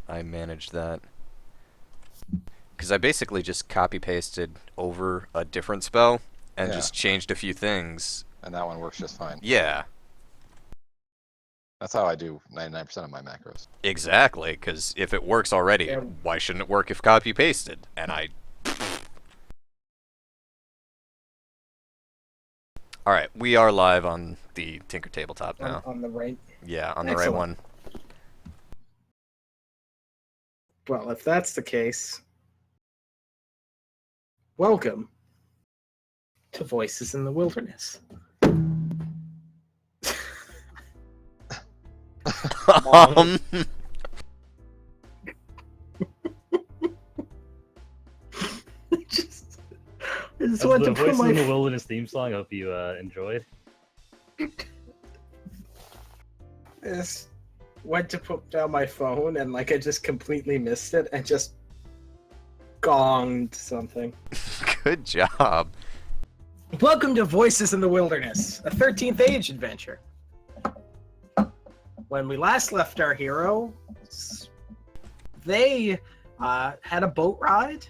I managed that. Because I basically just copy-pasted over a different spell and Yeah, just changed a few things. and that one works just fine. Yeah, That's how I do 99% of my macros. exactly. Because if it works already, Yeah. why shouldn't it work if copy-pasted? And I... Alright, we are live on the Tinker Tabletop now. On the right. Yeah, on the right Excellent. one. Well, if that's the case, welcome to Voices in the Wilderness. Um, just, I just That's want the to put Voices my in the Wilderness theme song. I hope you enjoyed. just went to put down my phone and I just completely missed it and just gonged something. good job. Welcome to Voices in the Wilderness, a 13th Age adventure. When we last left our hero, they had a boat ride,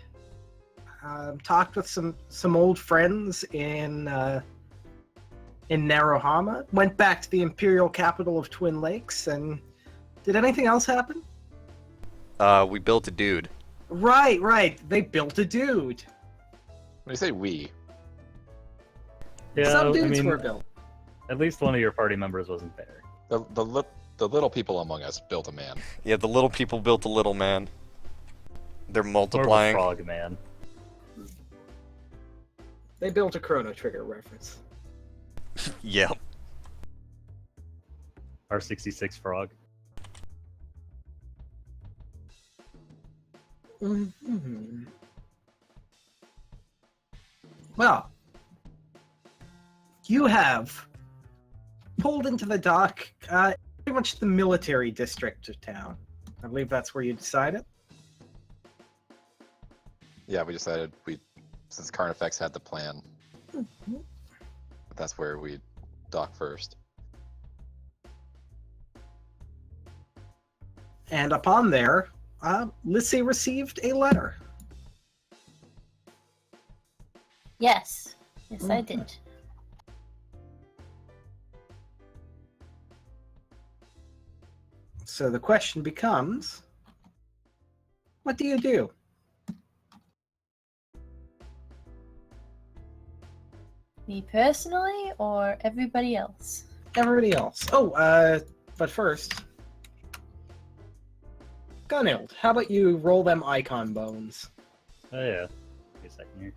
talked with some old friends in Narohama, went back to the imperial capital of Twin Lakes, and did anything else happen? We built a dude. Right. They built a dude. When you say we, Yeah, Some dudes I mean, were built. at least one of your party members wasn't there. the little people among us built a man. Yeah, the little people built a little man. They're More of a multiplying. frog man. They built a Chrono Trigger reference. Yep. R66 frog. Mm-hmm. Well, you have pulled into the dock, pretty much the military district of town. I believe that's where you decided. Yeah, we decided since Carnifex had the plan, that's where we dock first. And upon there, Lissy received a letter. Yes. Yes, I Mhm. did. So the question becomes, what do you do? Me personally or everybody else? Everybody else. Oh, but first, Gunhild, how about you roll them icon bones? Oh yeah. Wait a second here.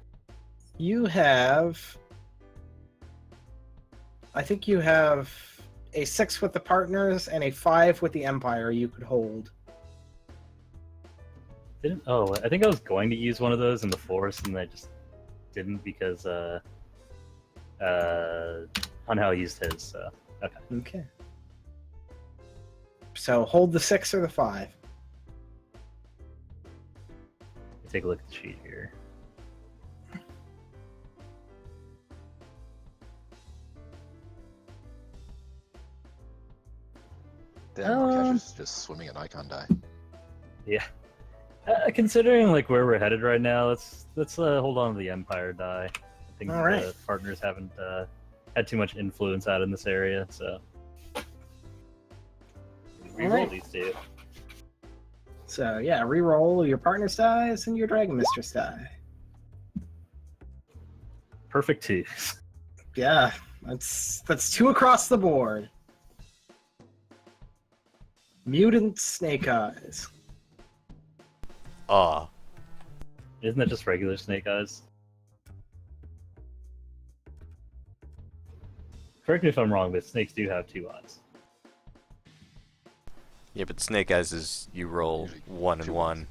You have, I think you have a 6 with the partners and a 5 with the Empire you could hold. I think I was going to use one of those in the forest, and I just didn't because Hunhao used his. So okay. Okay. So hold the 6 or the 5. Take a look at the sheet here. Damn, Marquesh is just swimming in icon die. Yeah. Considering like where we're headed right now, let's hold on to the Empire die. I think All right. the partners haven't had too much influence out in this area, so we All roll right. these two. So yeah, re-roll your partner's dice and your Dragon Mistress die. Perfect two. Yeah, that's 2 across the board. Mutant Snake Eyes. Isn't that just regular snake eyes? Correct me if I'm wrong, but snakes do have 2 eyes. Yeah, but Snake Eyes is you roll Usually 1 and two 1.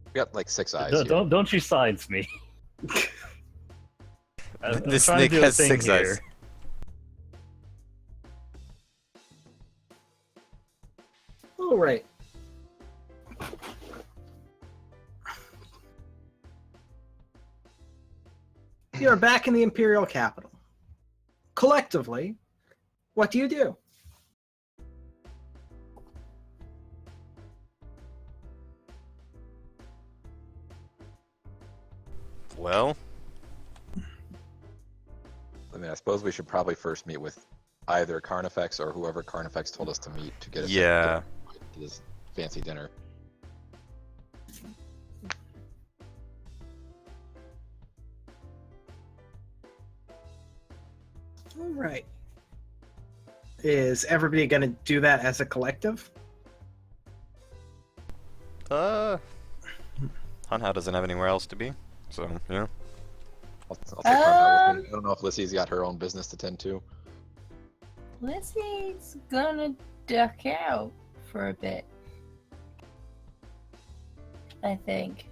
We got like 6 eyes Don't, here. don't you science me. I'm The trying to snake do a has thing 6 eyes. here. All right. You're back in the Imperial capital. Collectively, what do you do? Well, I mean, I suppose we should probably first meet with either Carnifex or whoever Carnifex told us to meet to get us yeah. to this fancy dinner. All right. Is everybody going to do that as a collective? Hunhow doesn't have anywhere else to be, so yeah. I'll take Carnifex with me. I don't know if Lissy's got her own business to tend to. Lizzie's gonna duck out for a bit. I think.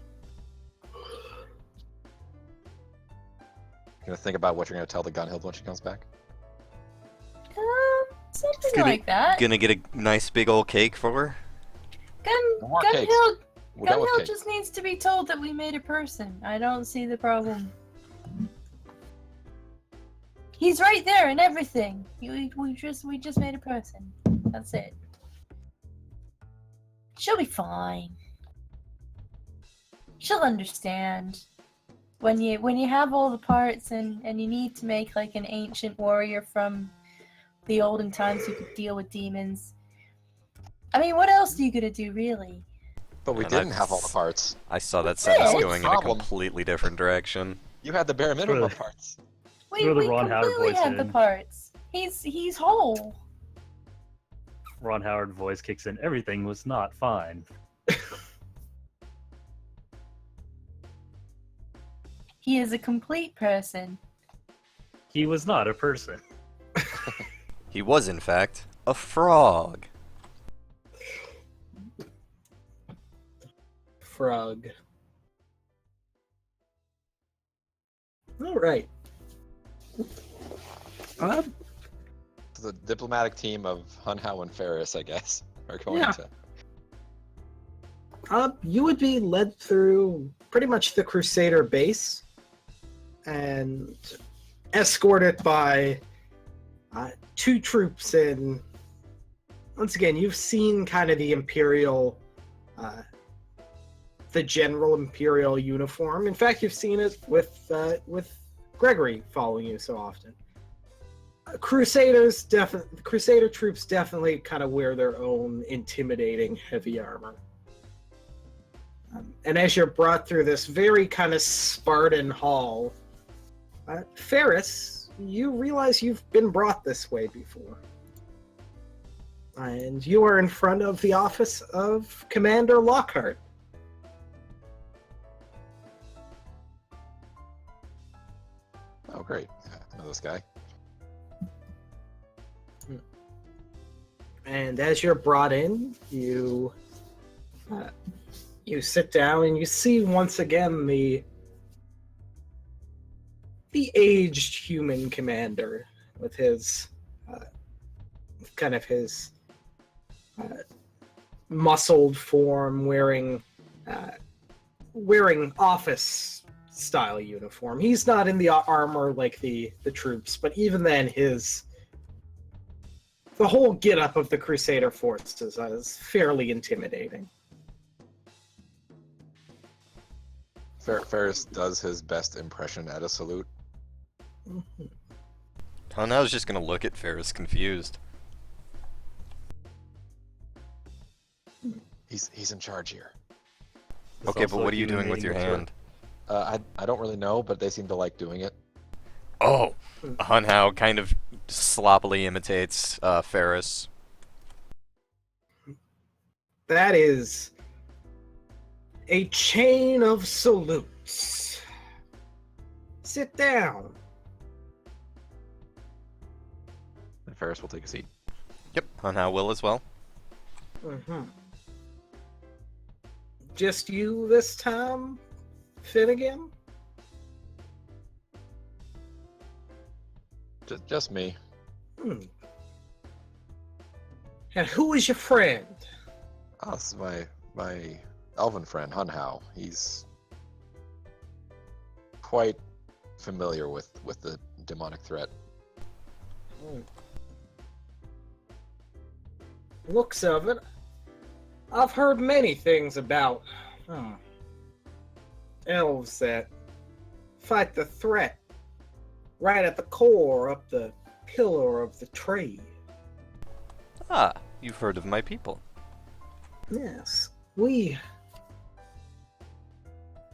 Gonna think about what you're gonna tell the Gunhild when she comes back. Something Gonna- like that. Gonna get a nice big old cake for her. No more cakes. Gunhild We're done with Gunhild cake. just needs to be told that we made a person. I don't see the problem. He's right there and everything. We just made a person. That's it. She'll be fine. She'll understand. When you have all the parts and you need to make like an ancient warrior from the olden times who could deal with demons. I mean, what else are you gonna do, really? But we And didn't I've have all the s- parts. I saw that That's sentence it. going in a Problem. completely different direction. You had the bare minimum Really? parts. We Throw the Ron Howard completely voice have the in. parts. He's whole. Ron Howard voice kicks in. Everything was not fine. He is a complete person. He was not a person. He was, in fact, a frog. Frog. All right. So the diplomatic team of Hunhow and Ferris, I guess, are going Yeah. to. You would be led through pretty much the Crusader base and escorted by two troops in. Once again, you've seen kind of the Imperial, the general Imperial uniform. In fact, you've seen it with Gregory following you so often. Crusader troops definitely kind of wear their own intimidating heavy armor. And as you're brought through this very kind of Spartan hall, Ferris, you realize you've been brought this way before. And you are in front of the office of Commander Lockhart. Oh, great. Yeah, I know this guy. And as you're brought in, you sit down and you see once again the aged human commander with his kind of his muscled form, wearing office style uniform. He's not in the armor like the troops, but even then the whole get-up of the Crusader forces is fairly intimidating. Ferris does his best impression at a salute. Hunhow's just gonna look at Ferris confused. He's in charge here. It's Okay, but also what a are you human doing with your being, hand? I don't really know, but they seem to like doing it. Oh! Hunhow kind of sloppily imitates Ferris. That is a chain of salutes. Sit down. And Ferris will take a seat. Yep, Hunhow will as well. Mm-hmm. Just you this time, Finnegan? Just me. Hmm. And who is your friend? Oh, this is my elven friend, Hunhow. He's quite familiar with the demonic threat. Hmm. Looks of it, I've heard many things about elves that fight the threat right at the core of the pillar of the tree. Ah, you've heard of my people. Yes, we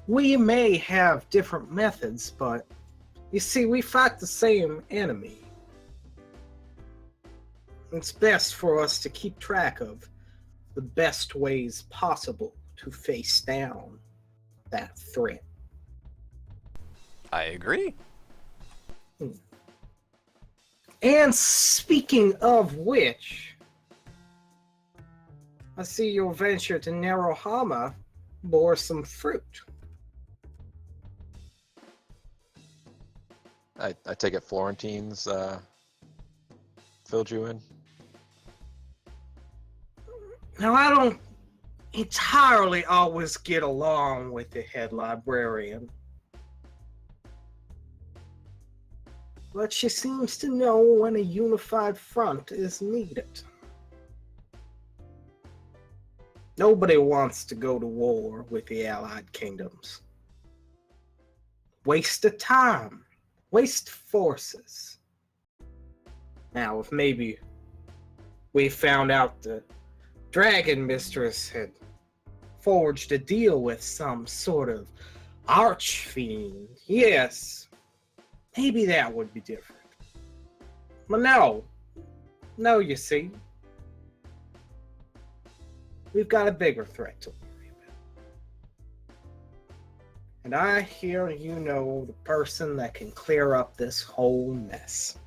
may have different methods, but you see, we fight the same enemy. It's best for us to keep track of the best ways possible to face down that threat. I agree. And speaking of which, I see your venture to Narohama bore some fruit. I take it Florentine's filled you in? Now, I don't entirely always get along with the head librarian, but she seems to know when a unified front is needed. Nobody wants to go to war with the Allied Kingdoms. Waste of time. Waste forces. Now, if maybe we found out the Dragon Mistress had forged a deal with some sort of archfiend, yes, maybe that would be different. But no, you see, we've got a bigger threat to worry about. And I hear you know the person that can clear up this whole mess.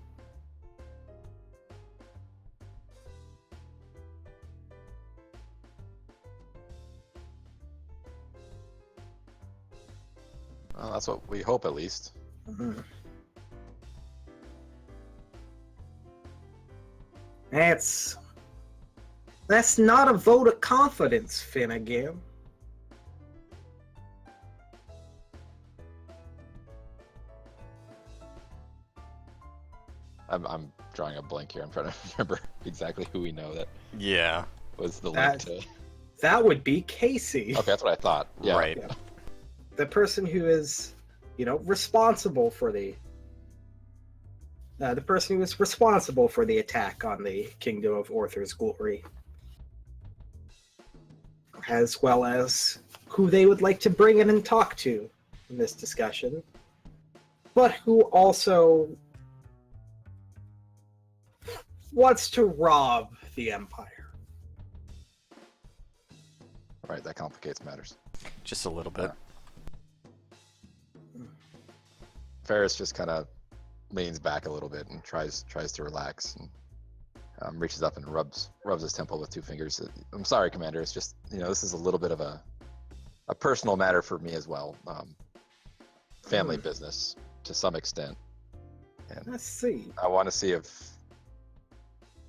Well, that's what we hope, at least. Mhm. That's not a vote of confidence, Finnegan. I'm drawing a blank here. I'm trying to remember exactly who we know that Yeah. was the That- link to. That would be Casey. Okay, that's what I thought. Yeah. Right. Yeah. The person who is, responsible for the person who was responsible for the attack on the Kingdom of Orther's Glory, as well as who they would like to bring in and talk to in this discussion, but who also wants to rob the Empire. Right, that complicates matters. Just a little bit. Ferris just kind of leans back a little bit and tries to relax and reaches up and rubs his temple with two fingers. I'm sorry, Commander. It's just this is a little bit of a personal matter for me as well. Family business to some extent, and Let's see. I want to see if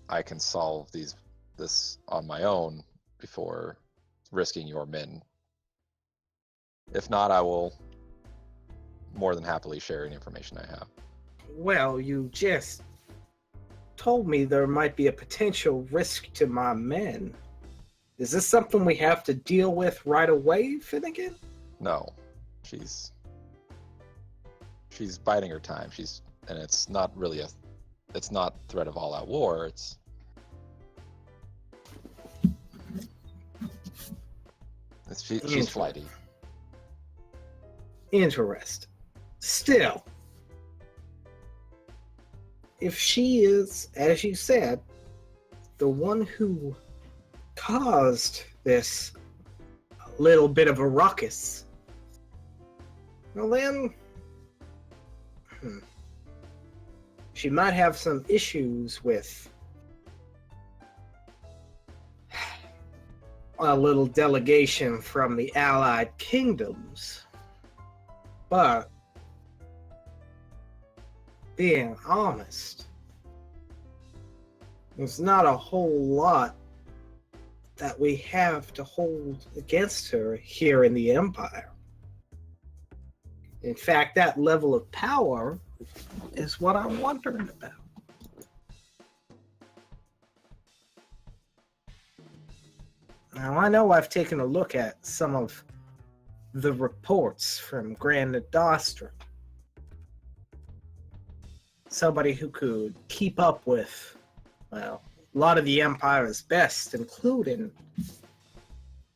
I can solve this on my own before risking your men. If not, I will more than happily share any information I have. Well, you just told me there might be a potential risk to my men. Is this something we have to deal with right away, Finnegan? No, she's biding her time. And it's not really it's not threat of all-out war. She's flighty. Interesting. Still, if she is, as you said, the one who caused this little bit of a ruckus, well then, she might have some issues with a little delegation from the Allied Kingdoms. But being honest, there's not a whole lot that we have to hold against her here in the Empire. In fact, that level of power is what I'm wondering about. Now, I know I've taken a look at some of the reports from Grand Nostrum, somebody who could keep up with, well, a lot of the Empire's best, including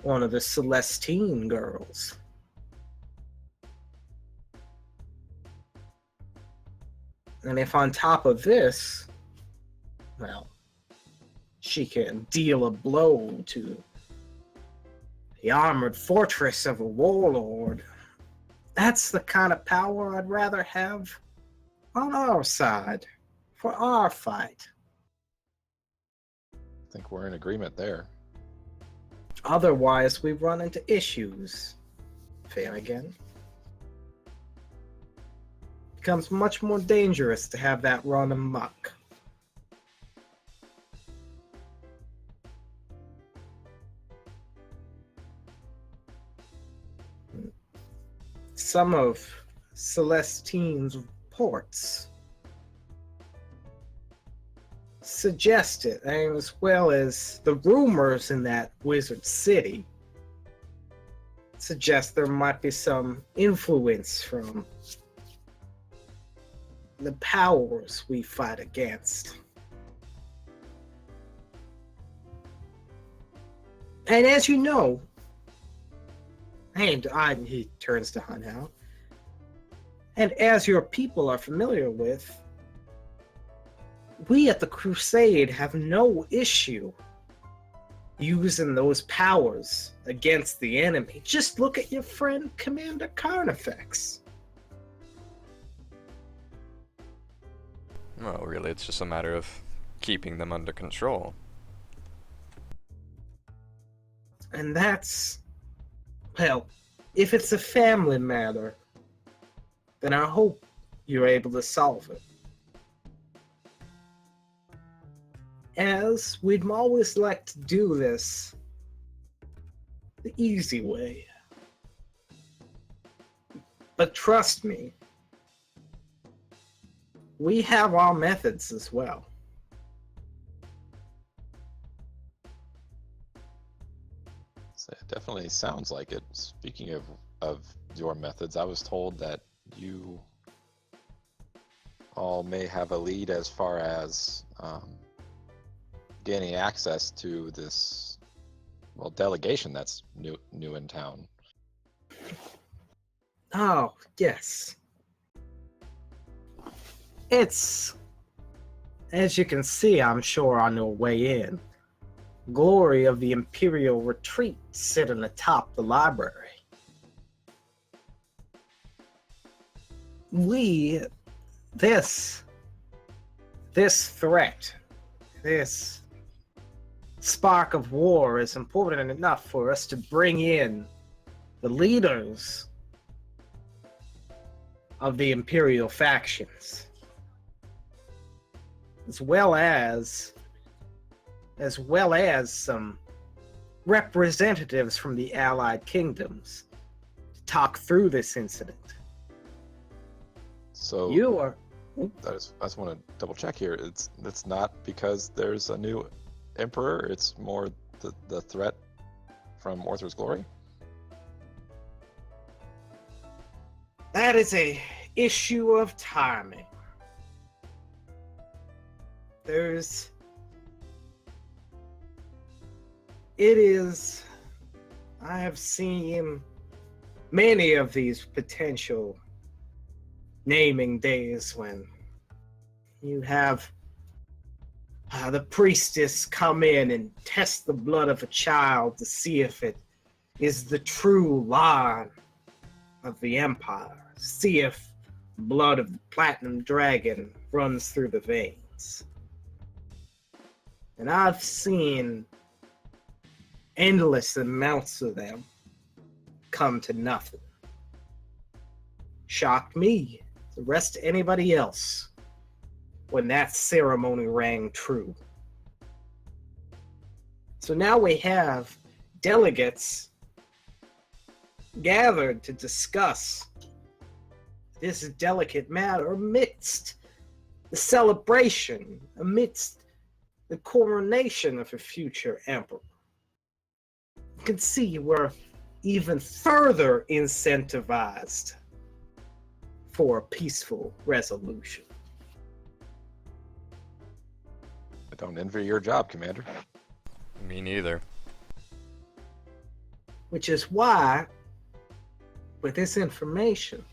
one of the Celestine girls. And if on top of this, well, she can deal a blow to the armored fortress of a warlord, that's the kind of power I'd rather have on our side for our fight. I think we're in agreement there. Otherwise, we run into issues, Finnegan. Becomes much more dangerous to have that run amok. Some of Celestine's reports suggest it, and as well as the rumors in that wizard city suggest there might be some influence from the powers we fight against. And as you know, and he turns to Hunhow, and as your people are familiar with, we at the Crusade have no issue using those powers against the enemy. Just look at your friend Commander Carnifex. Well, really, it's just a matter of keeping them under control. And that's, well, if it's a family matter, then I hope you're able to solve it. As we'd always like to do this the easy way. But trust me, we have our methods as well. So it definitely sounds like it. Speaking of your methods, I was told that you all may have a lead as far as gaining access to this, well, delegation that's new in town. Oh, yes. It's, as you can see, I'm sure on your way in, Glory of the Imperial Retreat sitting atop the library. This threat, this spark of war is important enough for us to bring in the leaders of the Imperial factions, as well as some representatives from the Allied Kingdoms to talk through this incident. So You are I just want to double check here. It's not because there's a new emperor. It's more the threat from Orther's Glory. that is a issue of timing. I have seen many of these potential naming days when you have the priestess come in and test the blood of a child to see if it is the true line of the Empire, see if blood of the Platinum Dragon runs through the veins. And I've seen endless amounts of them come to nothing. Shocked me, the rest of anybody else, when that ceremony rang true. So now we have delegates gathered to discuss this delicate matter amidst the celebration, amidst the coronation of a future emperor. You can see we're even further incentivized for a peaceful resolution. I don't envy your job, Commander. Me neither. Which is why, with this information,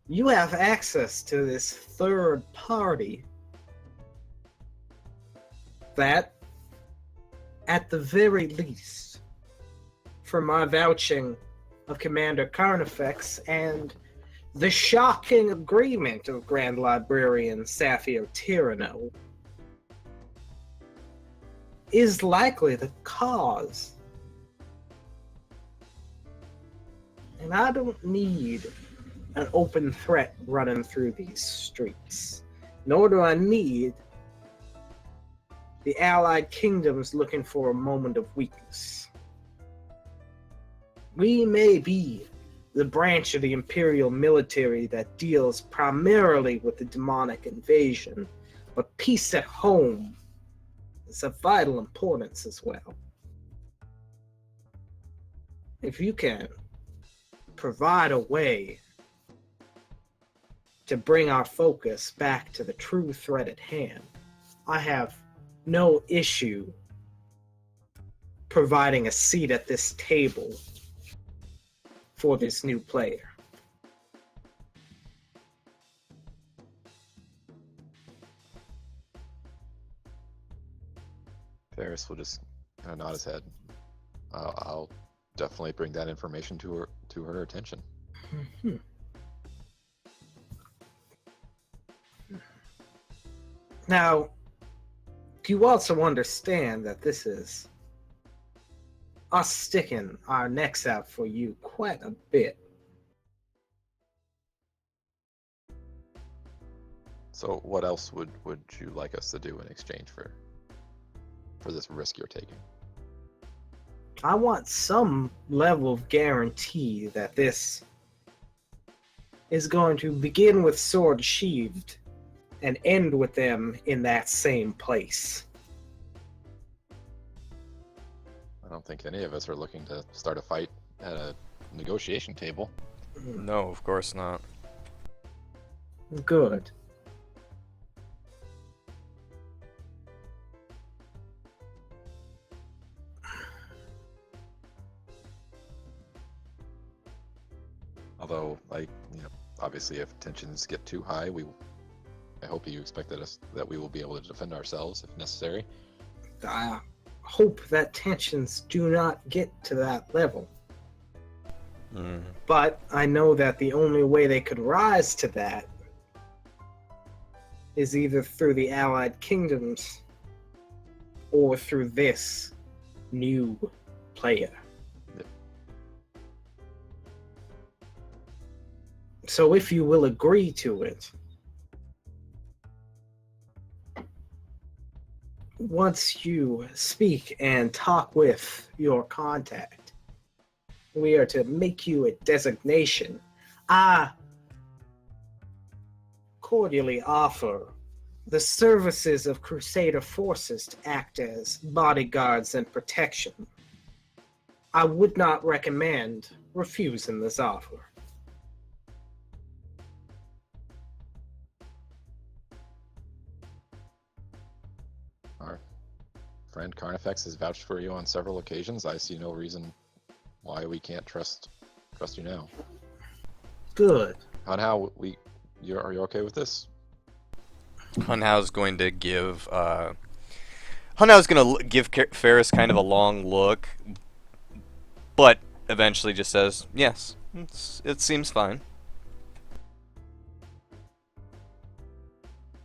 you have access to this third party that, at the very least, from my vouching of Commander Carnifex and the shocking agreement of Grand Librarian Safio Tyranno, is likely the cause. And I don't need an open threat running through these streets, nor do I need the Allied Kingdoms looking for a moment of weakness. We may be the branch of the Imperial military that deals primarily with the demonic invasion, but peace at home is of vital importance as well. If you can provide a way to bring our focus back to the true threat at hand, I have no issue providing a seat at this table for this new player. Ferris will just kind of nod his head. I'll definitely bring that information to her attention. Mhm. Now, you also understand that this is us sticking our necks out for you quite a bit. So what else would you like us to do in exchange for this risk you're taking? I want some level of guarantee that this is going to begin with sword sheathed and end with them in that same place. I don't think any of us are looking to start a fight at a negotiation table. No, of course not. Good. Although, obviously, if tensions get too high, I hope you expect that we will be able to defend ourselves if necessary. I hope that tensions do not get to that level. But I know that the only way they could rise to that is either through the Allied Kingdoms or through this new player. Yep. So if you will agree to it, once you speak and talk with your contact, we are to make you a designation. I cordially offer the services of Crusader forces to act as bodyguards and protection. I would not recommend refusing this offer. Our friend Carnifex has vouched for you on several occasions. I see no reason why we can't trust you now. Good. On how are you okay with this? Hunhow's going to give Hunhow's going to give Ferris kind of a long look, but eventually just says, "Yes, it seems fine."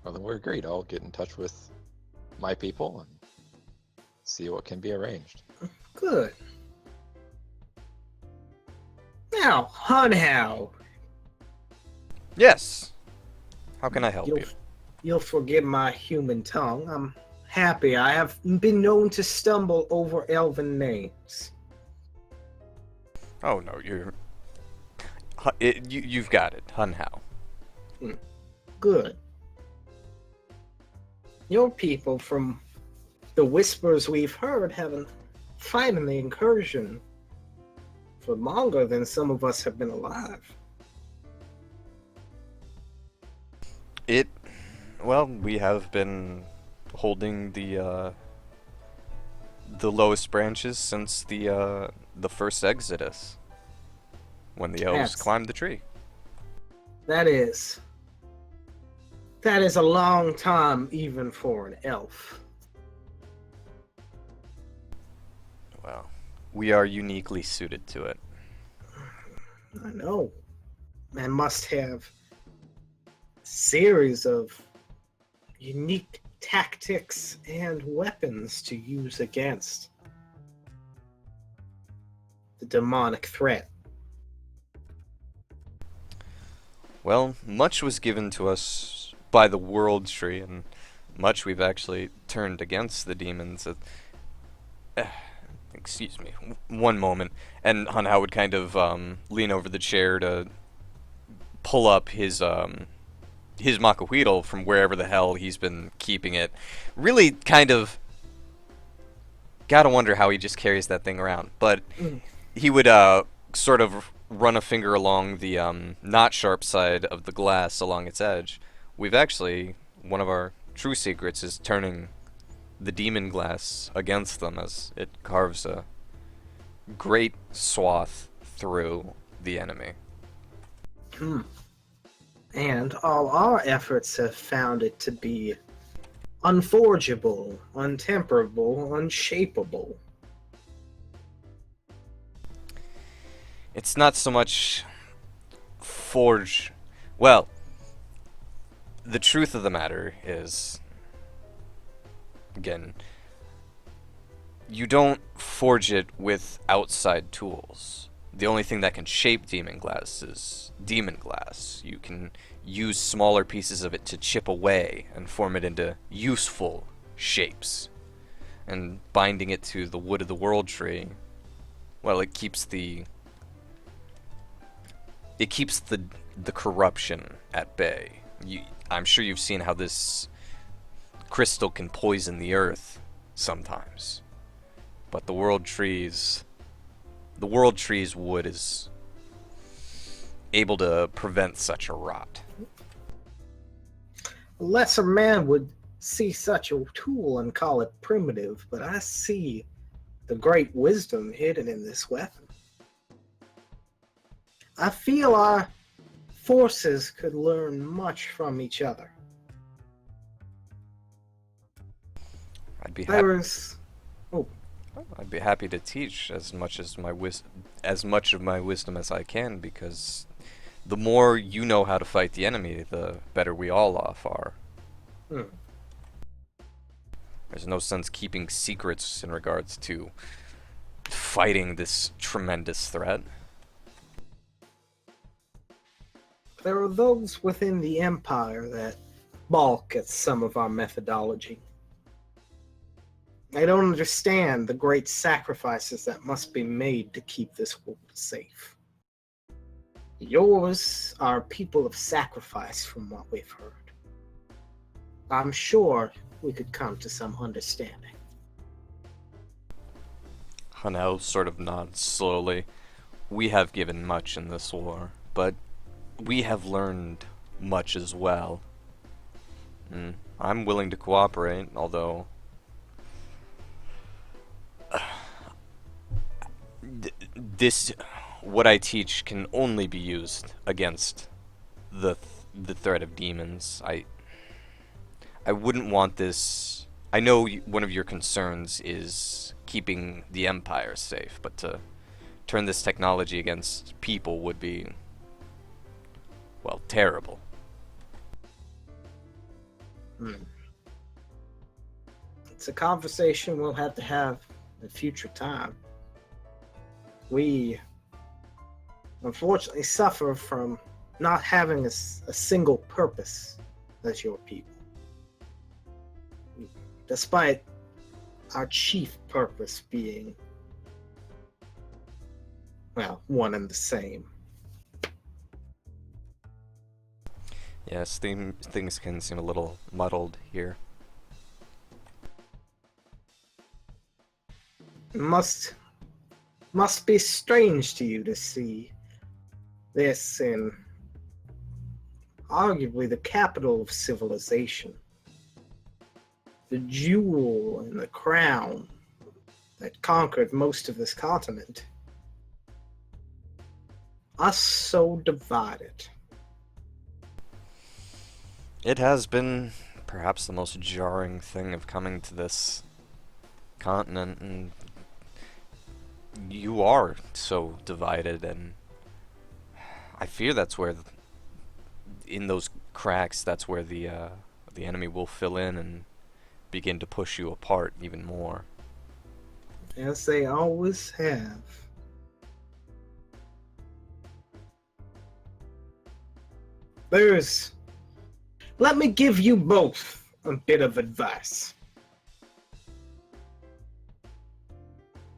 Well, then we're agreed. I'll get in touch with my people and see what can be arranged. Good. Now, Hunhow, Yes. How can I help you? you'll forgive my human tongue. I'm happy. I have been known to stumble over elven names. Oh no, you've got it, Hunhow. Good. Your people, from the whispers we've heard, have been fighting the incursion for longer than some of us have been alive. Well, we have been holding the lowest branches since the first Exodus, when the elves That's- climbed the tree. That is a long time even for an elf. Well, we are uniquely suited to it. I know. And must have a series of unique tactics and weapons to use against the demonic threat. Well, much was given to us by the World Tree, and much we've actually turned against the demons. Excuse me, one moment. And Hanhao would kind of lean over the chair to pull up his Macahuitl from wherever the hell he's been keeping it. Really kind of gotta wonder how he just carries that thing around. But he would sort of run a finger along the not sharp side of the glass along its edge. We've actually, one of our true secrets is turning the demon glass against them as it carves a great swath through the enemy. And all our efforts have found it to be unforgeable, untemperable, unshapeable. It's not so much forge. Well, the truth of the matter is, again, you don't forge it with outside tools. The only thing that can shape demon glass is demon glass. You can use smaller pieces of it to chip away and form it into useful shapes. And binding it to the wood of the World Tree, well, it keeps the corruption at bay. I'm sure you've seen how this crystal can poison the earth sometimes. But the World Tree's wood is able to prevent such a rot. A lesser man would see such a tool and call it primitive, but I see the great wisdom hidden in this weapon. I feel our forces could learn much from each other. I'd be happy to teach as much of my wisdom as I can, because the more you know how to fight the enemy, the better we all off are. There's no sense keeping secrets in regards to fighting this tremendous threat. There are those within the Empire that balk at some of our methodology. They don't understand the great sacrifices that must be made to keep this world safe. Yours are people of sacrifice, from what we've heard. I'm sure we could come to some understanding. Hanel sort of nods slowly. We have given much in this war, but we have learned much as well. I'm willing to cooperate, although what I teach can only be used against the threat of demons. I wouldn't want this. I know one of your concerns is keeping the Empire safe, but to turn this technology against people would be, well, terrible. It's a conversation we'll have to have at a future time. We unfortunately suffer from not having a single purpose as your people, despite our chief purpose being, well, one and the same. Yes, things can seem a little muddled here. Must be strange to you to see this in arguably the capital of civilization, the jewel and the crown that conquered most of this continent, are so divided. It has been perhaps the most jarring thing of coming to this continent, and you are so divided, and I fear that's where, in those cracks, that's where the enemy will fill in and begin to push you apart even more. As they always have. Let me give you both a bit of advice.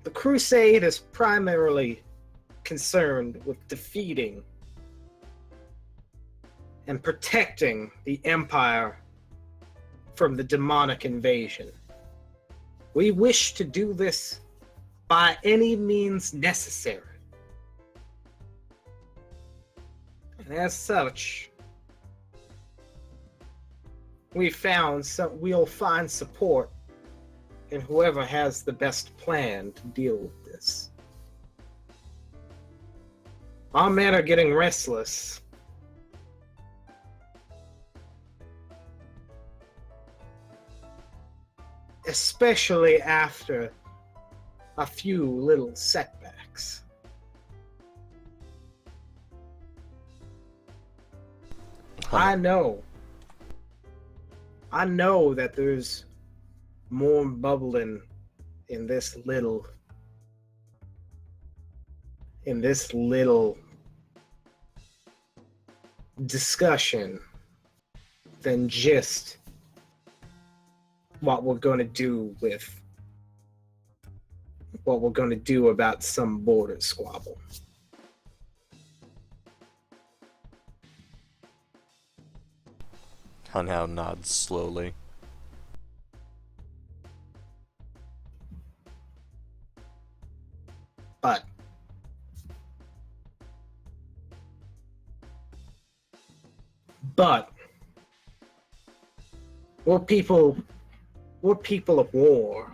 The Crusade is primarily concerned with defeating and protecting the Empire from the demonic invasion. We wish to do this by any means necessary. And as such, we'll find support in whoever has the best plan to deal with this. Our men are getting restless. Especially after a few little setbacks. I know that there's more bubbling in this little discussion than just what we're going to do about some border squabble. Hunhow nods slowly. But we're people of war.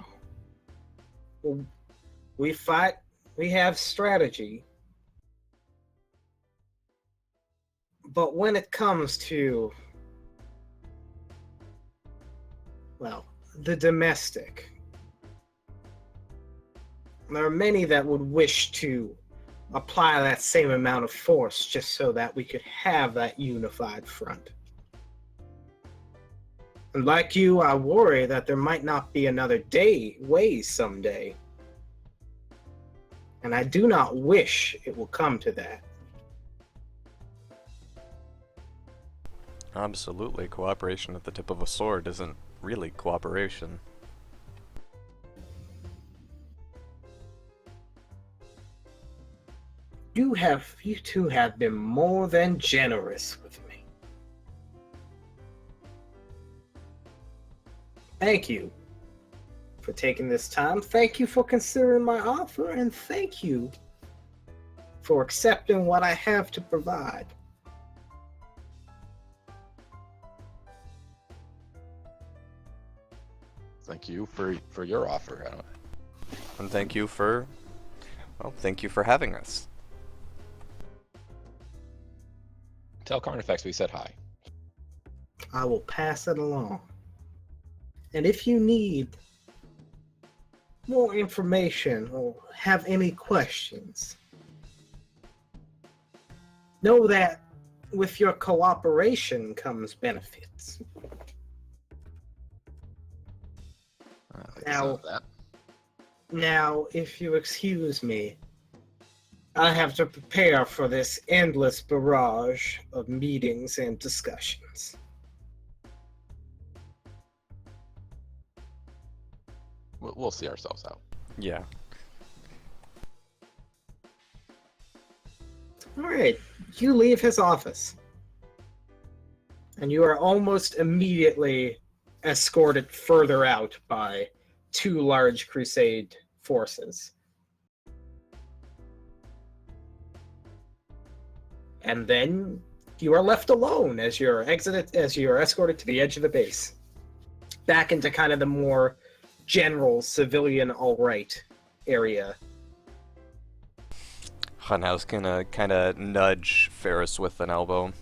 We fight, we have strategy. But when it comes to, well, the domestic, there are many that would wish to apply that same amount of force just so that we could have that unified front. And like you, I worry that there might not be another way someday. And I do not wish it will come to that. Absolutely, cooperation at the tip of a sword isn't really cooperation. You two have been more than generous with me. Thank you for taking this time. Thank you for considering my offer, and thank you for accepting what I have to provide. Thank you for your offer. And thank you for having us. Tell Carnifex we said hi. I will pass it along. And if you need more information or have any questions, know that with your cooperation comes benefits. Now, if you excuse me, I have to prepare for this endless barrage of meetings and discussions. We'll see ourselves out. Yeah. All right, you leave his office, and you are almost immediately escorted further out by two large Crusade forces. And then you are left alone as you're escorted to the edge of the base, back into kind of the more general civilian all right area. Hunhouse gonna kind of nudge Ferris with an elbow.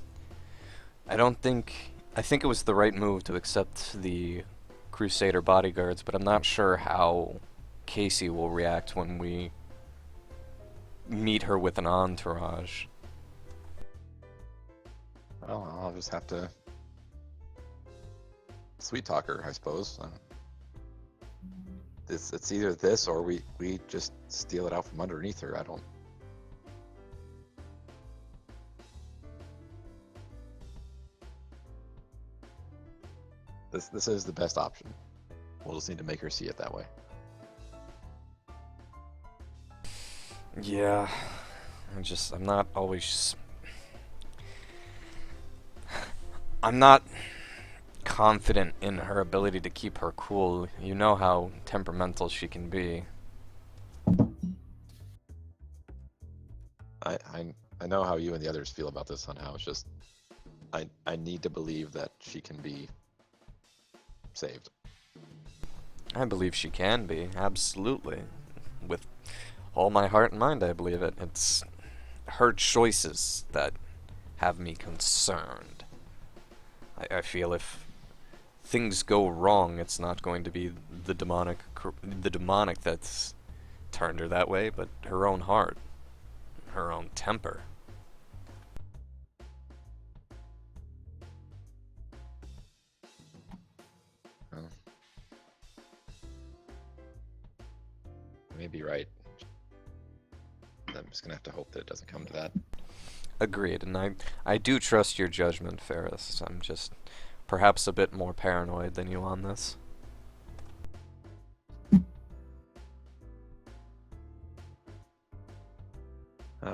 I think it was the right move to accept the Crusader bodyguards, but I'm not sure how Casey will react when we meet her with an entourage. Well, I'll just have to sweet talk her, I suppose. It's either this or we just steal it out from underneath her. I don't. This is the best option. We'll just need to make her see it that way. Yeah, I'm not always. I'm not confident in her ability to keep her cool. You know how temperamental she can be. I know how you and the others feel about this on how it's just I need to believe that she can be saved. I believe she can be, absolutely. With all my heart and mind, I believe it. It's her choices that have me concerned. I feel if things go wrong, it's not going to be the demonic that's turned her that way, but her own heart, her own temper. Well, you may be right. I'm just gonna have to hope that it doesn't come to that. Agreed, and I do trust your judgment, Ferris. I'm just perhaps a bit more paranoid than you on this.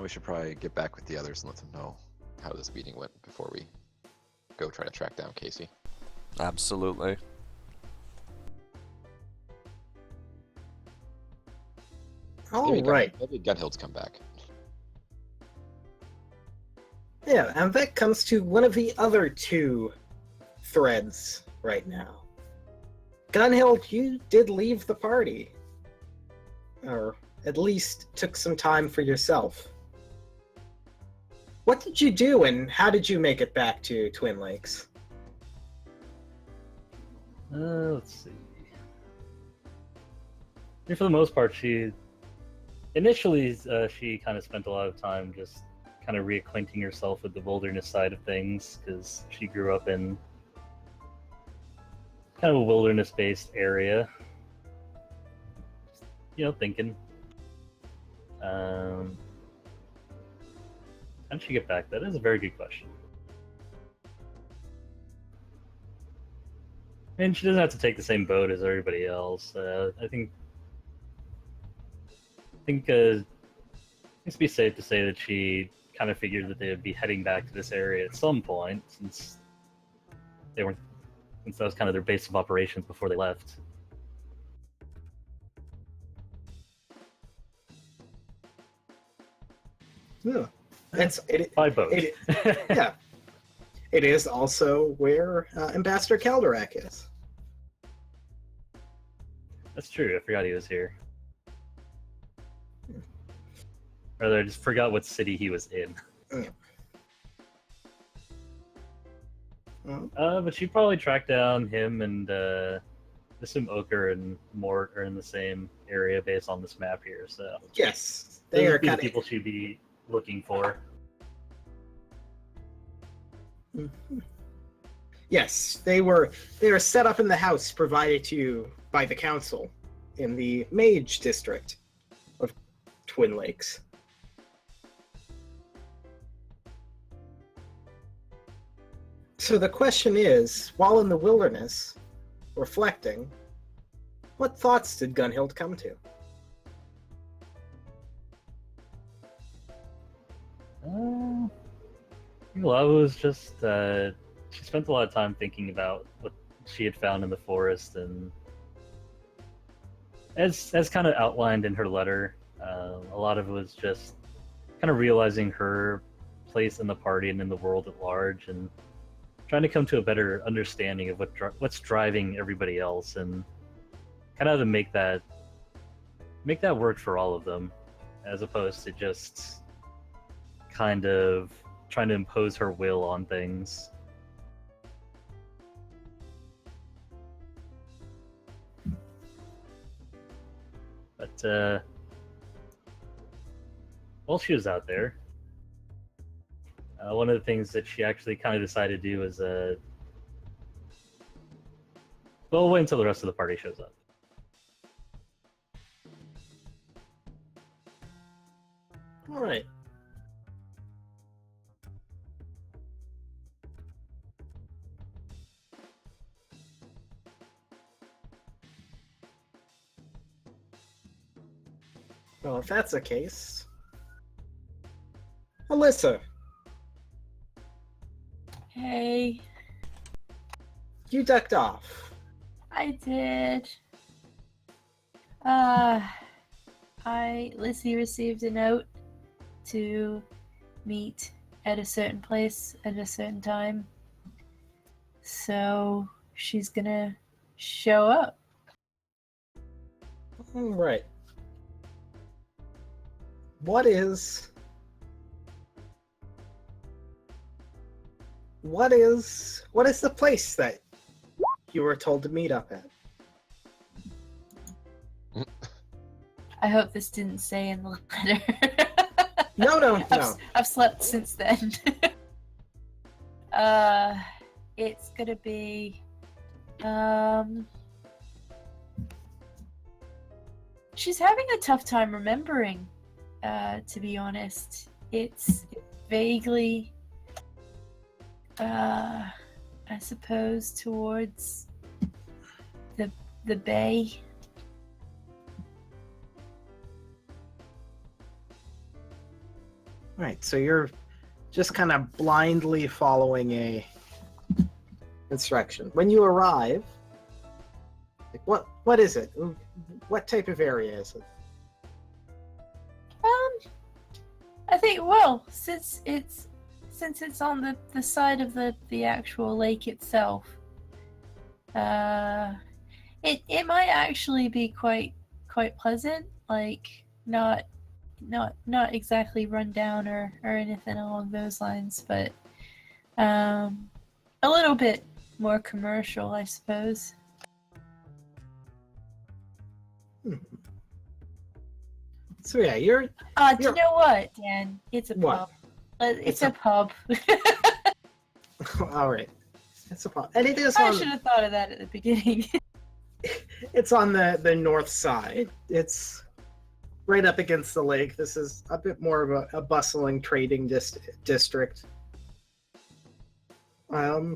We should probably get back with the others and let them know how this meeting went before we go try to track down Casey. Absolutely. All right. Maybe Gunhild's come back. Yeah, and that comes to one of the other two threads right now. Gunhild, you did leave the party. Or at least took some time for yourself. What did you do and how did you make it back to Twin Lakes? Let's see. Yeah, for the most part, she initially she kind of spent a lot of time just kind of reacquainting herself with the wilderness side of things because she grew up in kind of a wilderness-based area. You know, thinking. How did she get back? That is a very good question. And she doesn't have to take the same boat as everybody else. I think it's be safe to say that she kind of figured that they would be heading back to this area at some point, since that was kind of their base of operations before they left. Yeah. By boat. Yeah. It is also where Ambassador Calderak is. That's true. I forgot he was here. Rather, I just forgot what city he was in. Yeah. But she probably tracked down him and assume Ochre and Mort are in the same area based on this map here. So Yes, those they are would be the kind people she'd be looking for. of. Yes, they were set up in the house provided to you by the council in the Mage district of Twin Lakes. So the question is, while in the wilderness, reflecting, what thoughts did Gunhild come to? Well, it was just she spent a lot of time thinking about what she had found in the forest, and as kind of outlined in her letter, a lot of it was just kind of realizing her place in the party and in the world at large, and trying to come to a better understanding of what's driving everybody else, and kind of to make that work for all of them, as opposed to just kind of trying to impose her will on things. But while she was out there, one of the things that she actually kind of decided to do is, well, we'll wait until the rest of the party shows up. All right. Well, if that's the case, Alyssa, Hey, you ducked off. I did. Lizzie received a note to meet at a certain place at a certain time. So she's gonna show up. All right. What is the place that you were told to meet up at? I hope this didn't say in the letter. No. I've slept since then. It's gonna be she's having a tough time remembering, to be honest. It's vaguely I suppose towards the bay. Right, so you're just kind of blindly following a instruction. When you arrive, like what is it? What type of area is it? I think, well, since it's on the side of the actual lake itself, it might actually be quite pleasant, like not exactly run down or anything along those lines, but a little bit more commercial, I suppose. So yeah, do you know what, Dan? It's a What? pub. It's a pub. all right. It's a pub, and it is I on. should have thought of that at the beginning. It's on the north side. It's right up against the lake. This is a bit more of a bustling trading district. Yeah,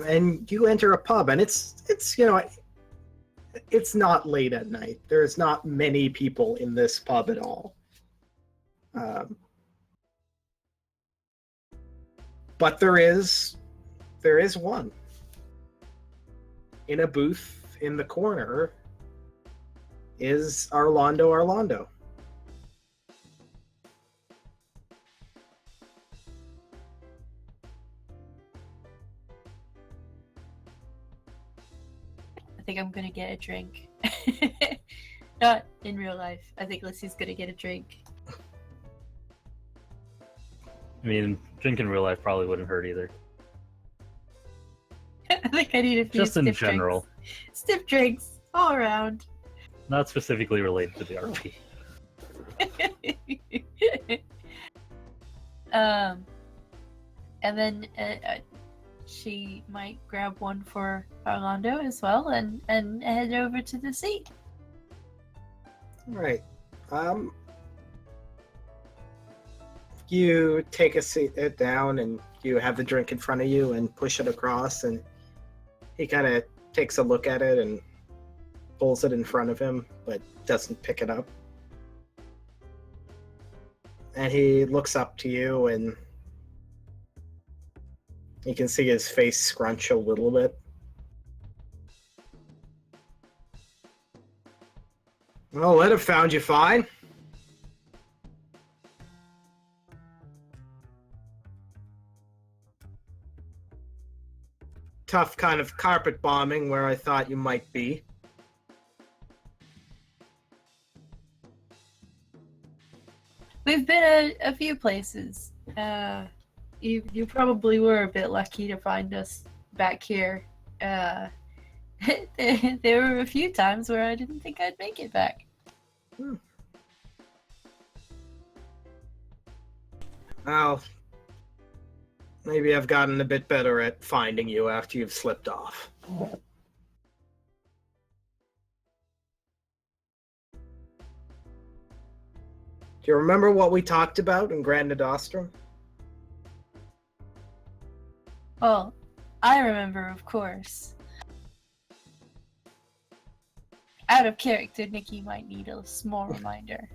and you enter a pub, and it's it's not late at night. There's not many people in this pub at all. But there is one in a booth in the corner. Is Arlando. I think I'm gonna get a drink. Not in real life. I think Lizzie's gonna get a drink. I mean, drink in real life probably wouldn't hurt either. I think I need a few Just in stiff general. drinks. Stiff drinks all around. Not specifically related to the RP. And then she might grab one for Orlando as well, and head over to the seat. Right. You take a seat down, and you have the drink in front of you, and push it across, and he kind of takes a look at it and pulls it in front of him, but doesn't pick it up. And he looks up to you, and you can see his face scrunch a little bit. Well, I'd have found you fine. tough kind of carpet bombing where I thought you might be. We've been a few places. You probably were a bit lucky to find us back here. There were a few times where I didn't think I'd make it back. Well, maybe I've gotten a bit better at finding you after you've slipped off. Do you remember what we talked about in Grand Nostrum? Well, I remember, of course. Out of character, Nikki might need a small reminder.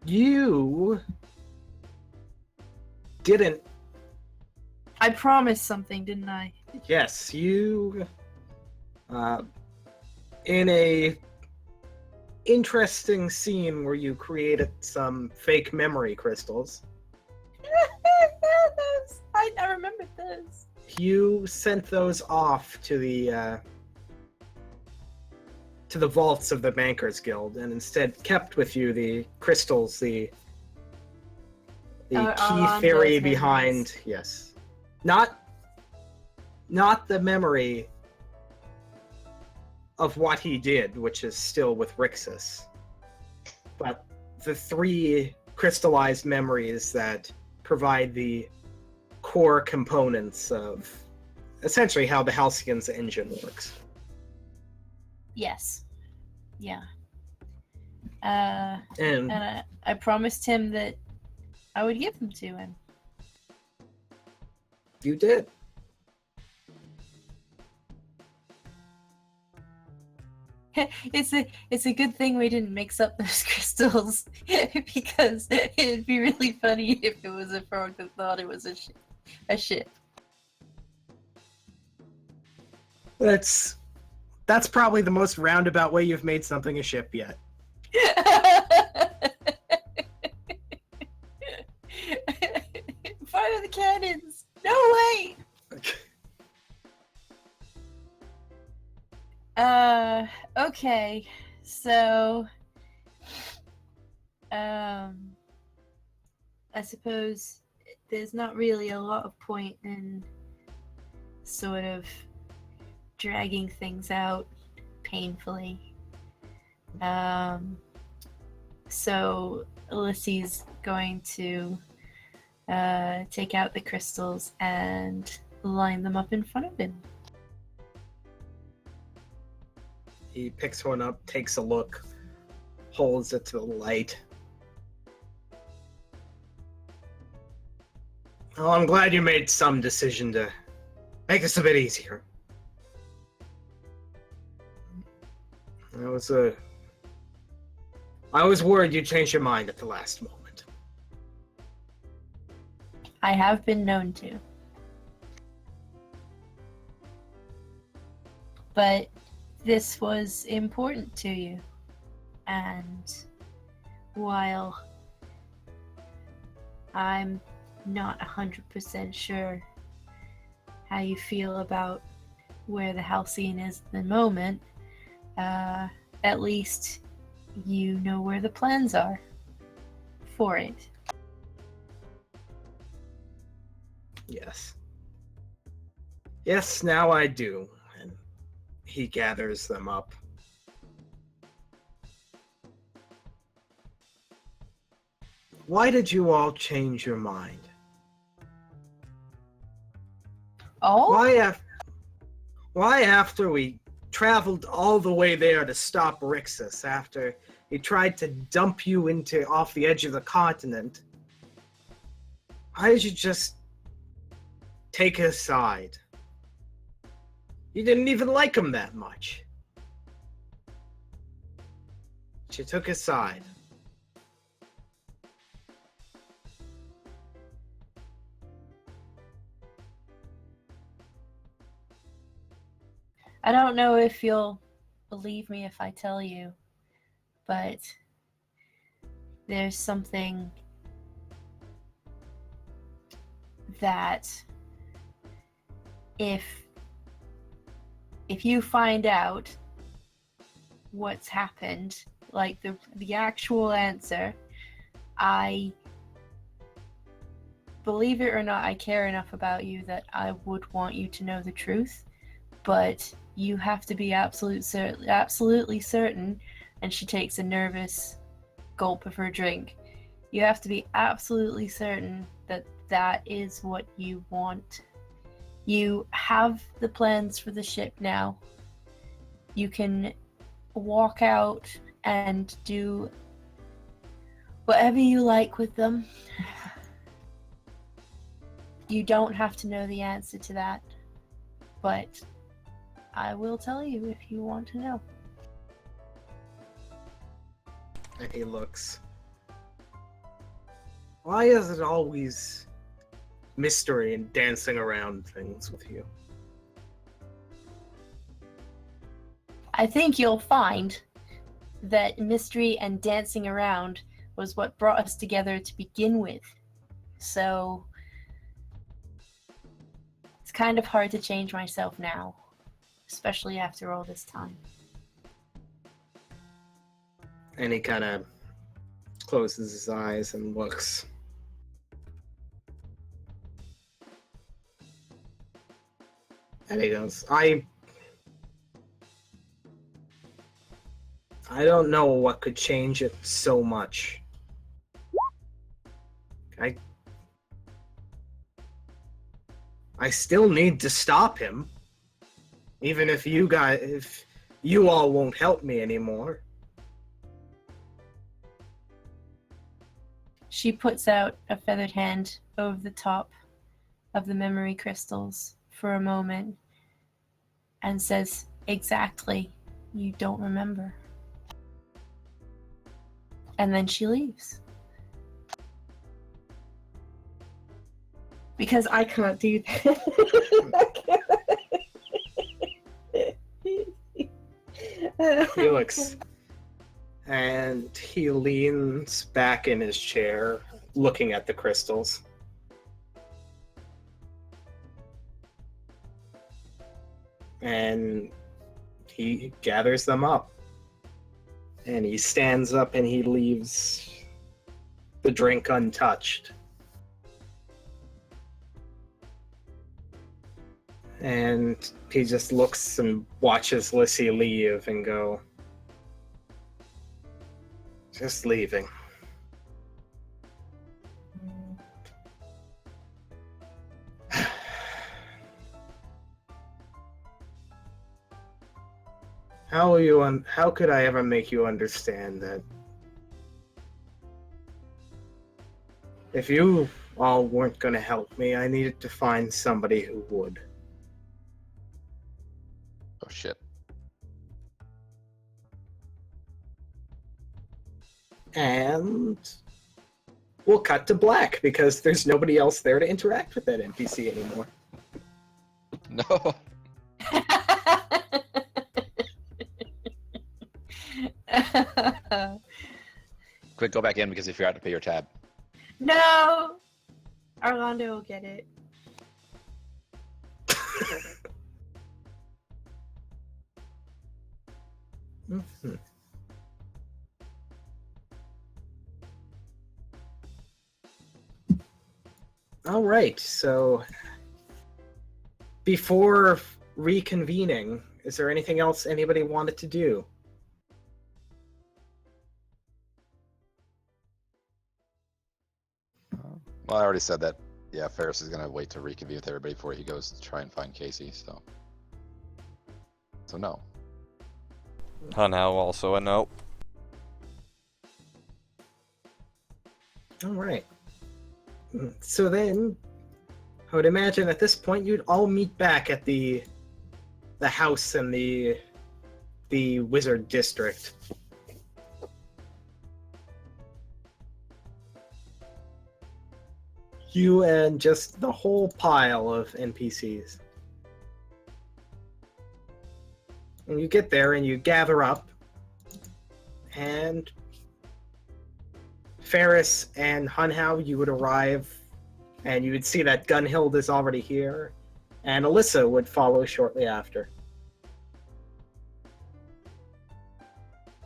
You didn't. I promised something, didn't I? Yes, you. In a interesting scene where you created some fake memory crystals, I remembered those. you sent those off to the vaults of the Bankers Guild, and instead kept with you the crystals, the key theory behind. Yes, not the memory of what he did, which is still with Rixus, but the 3 crystallized memories that provide the core components of essentially how the Halcyon's engine works. Yes. Yeah. And And I promised him that I would give them to him. you did. It's a good thing we didn't mix up those crystals because it'd be really funny if it was a frog that thought it was a ship. That's probably the most roundabout way you've made something a ship yet. Fire the cannons! No way! Okay. So, I suppose there's not really a lot of point in sort of dragging things out painfully. So Ulysses going to take out the crystals and line them up in front of him. He picks one up, takes a look, holds it to the light. Well, I'm glad you made some decision to make this a bit easier. I was worried you'd change your mind at the last moment. I have been known to. But this was important to you. And while I'm not 100% sure how you feel about where the Halcyon is at the moment, at least you know where the plans are for it. Yes. Yes, now I do. And he gathers them up. Why did you all change your mind? Oh? Why after we traveled all the way there to stop Rixus, after he tried to dump you off the edge of the continent, why did you just take his side? You didn't even like him that much. She took his side. I don't know if you'll believe me if I tell you, but there's something that if you find out what's happened, like the actual answer, I, believe it or not, I care enough about you that I would want you to know the truth, but you have to be absolutely certain, and she takes a nervous gulp of her drink. You have to be absolutely certain that that is what you want. You have the plans for the ship now. You can walk out and do whatever you like with them. You don't have to know the answer to that, but I will tell you if you want to know. And he looks. Why is it always mystery and dancing around things with you? I think you'll find that mystery and dancing around was what brought us together to begin with. So it's kind of hard to change myself now, especially after all this time. And he kind of closes his eyes and looks. And he goes, I don't know what could change it so much. I still need to stop him. Even if you all won't help me anymore. She puts out a feathered hand over the top of the memory crystals for a moment and says, "Exactly, you don't remember." And then she leaves. Because I can't do that. Felix. And he leans back in his chair, looking at the crystals. And he gathers them up. And he stands up and he leaves the drink untouched. And he just looks and watches Lissy leave and go, just leaving. How could I ever make you understand that if you all weren't going to help me, I needed to find somebody who would. Oh shit. And we'll cut to black because there's nobody else there to interact with that NPC anymore. No. Quick, go back in because you forgot to pay your tab. No! Orlando will get it. Mm-hmm. All right, so before reconvening, is there anything else anybody wanted to do? Well, I already said that. Yeah, Ferris is gonna wait to reconvene with everybody before he goes to try and find Casey. So no. Hunhow also a nope. All right. So then, I would imagine at this point you'd all meet back at the house in the Wizard District. You and just the whole pile of NPCs. And you get there and you gather up, and Ferris and Hunhow, you would arrive, and you would see that Gunhild is already here, and Alyssa would follow shortly after.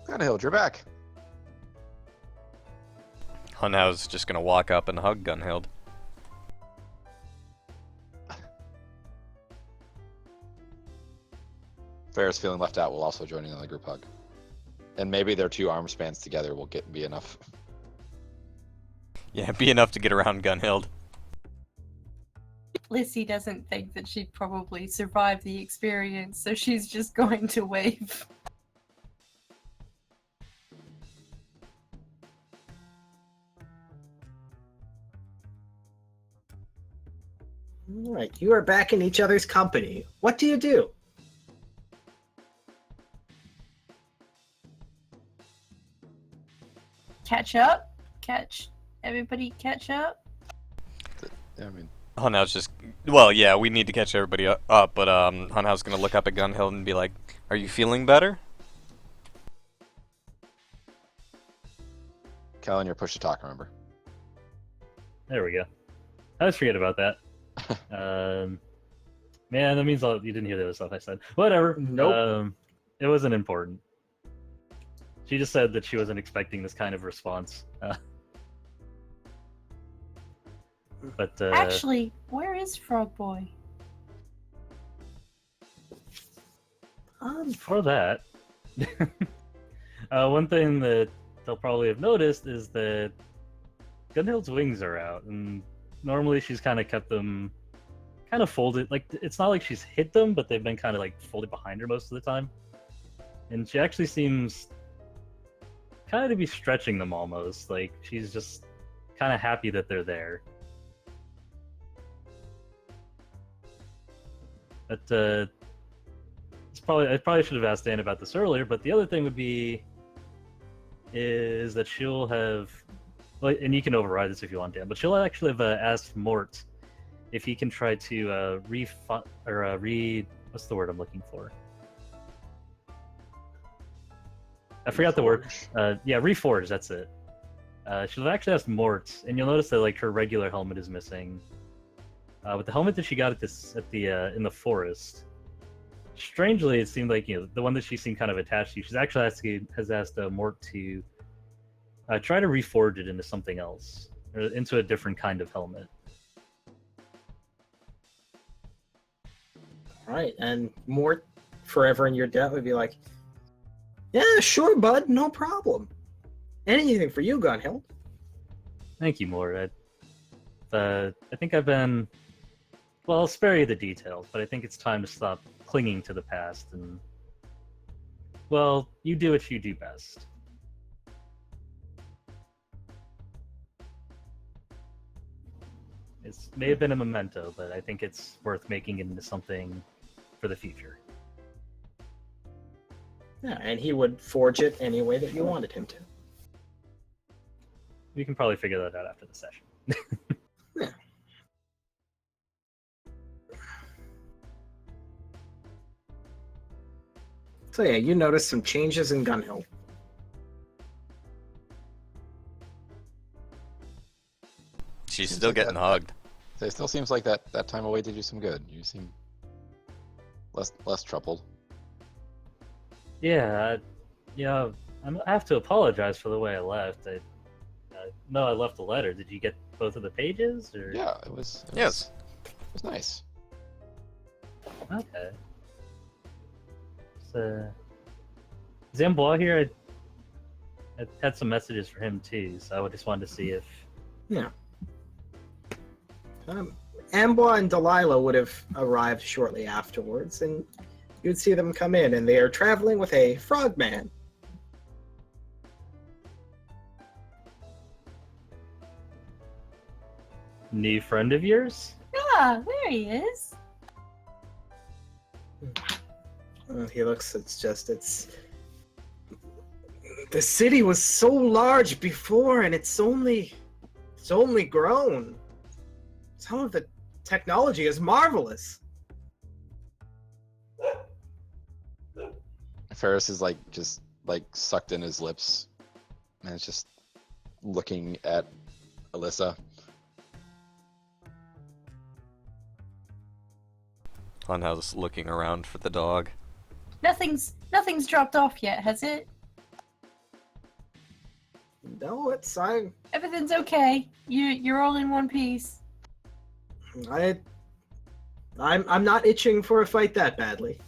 Gunhild, you're back. Hunhow's just gonna walk up and hug Gunhild. Ferris, feeling left out, will also join in on the group hug. And maybe their two arm spans together will be enough. Yeah, be enough to get around Gunhild. Lissy doesn't think that she'd probably survive the experience, so she's just going to wave. All right, you are back in each other's company. What do you do? Catch up? Everybody catch up? I mean, Hunhow's just, well, yeah, we need to catch everybody up, but Hunhow's gonna look up at Gunhild and be like, "Are you feeling better?" Kellen, you're push to talk, remember? There we go. I always forget about that. Man, that means you didn't hear the other stuff I said. Whatever. Nope. It wasn't important. She just said that she wasn't expecting this kind of response. But Actually, where is Frog Boy? for that, one thing that they'll probably have noticed is that Gunhild's wings are out, and normally she's kind of kept them kind of folded. Like, it's not like she's hit them, but they've been kind of like folded behind her most of the time. And she actually seems kind of to be stretching them almost. Like, she's just kind of happy that they're there. But I probably should have asked Dan about this earlier. But the other thing would be is that she'll have, well, and you can override this if you want, Dan. But she'll actually have asked Mort if he can try to what's the word I'm looking for? I forgot the word. Yeah, reforge. That's it. She'll actually asked Mort, and you'll notice that like her regular helmet is missing. With the helmet that she got in the forest, strangely, it seemed like the one that she seemed kind of attached to. She's actually has asked Mort to try to reforge it into something else, or into a different kind of helmet. All right, and Mort, forever in your debt, would be like, "Yeah, sure, bud, no problem. Anything for you, Gunhild." Thank you, Mort. I think I've been. Well, I'll spare you the details, but I think it's time to stop clinging to the past and, well, you do what you do best. It may have been a memento, but I think it's worth making it into something for the future. Yeah, and he would forge it any way that you wanted him to. We can probably figure that out after the session. Yeah. So yeah, you notice some changes in Gunhild. She's Seems still like getting that- hugged. It still seems like that time away did you some good. You seem less troubled. Yeah, I have to apologize for the way I left. I know I left a letter. Did you get both of the pages? Or... Yeah, it was. Yes. It was nice. Okay. So, Zambois here, I had some messages for him too, so I just wanted to see if... Yeah. Ambois and Delilah would have arrived shortly afterwards, and you'd see them come in, and they are traveling with a frogman. New friend of yours? Ah, there he is. He looks, it's... The city was so large before, and it's only grown. Some of the technology is marvelous. Ferris is just sucked in his lips, and it's just looking at Alyssa. Funhouse looking around for the dog. Nothing's dropped off yet, has it? No, it's Everything's okay. You're all in one piece. I'm not itching for a fight that badly.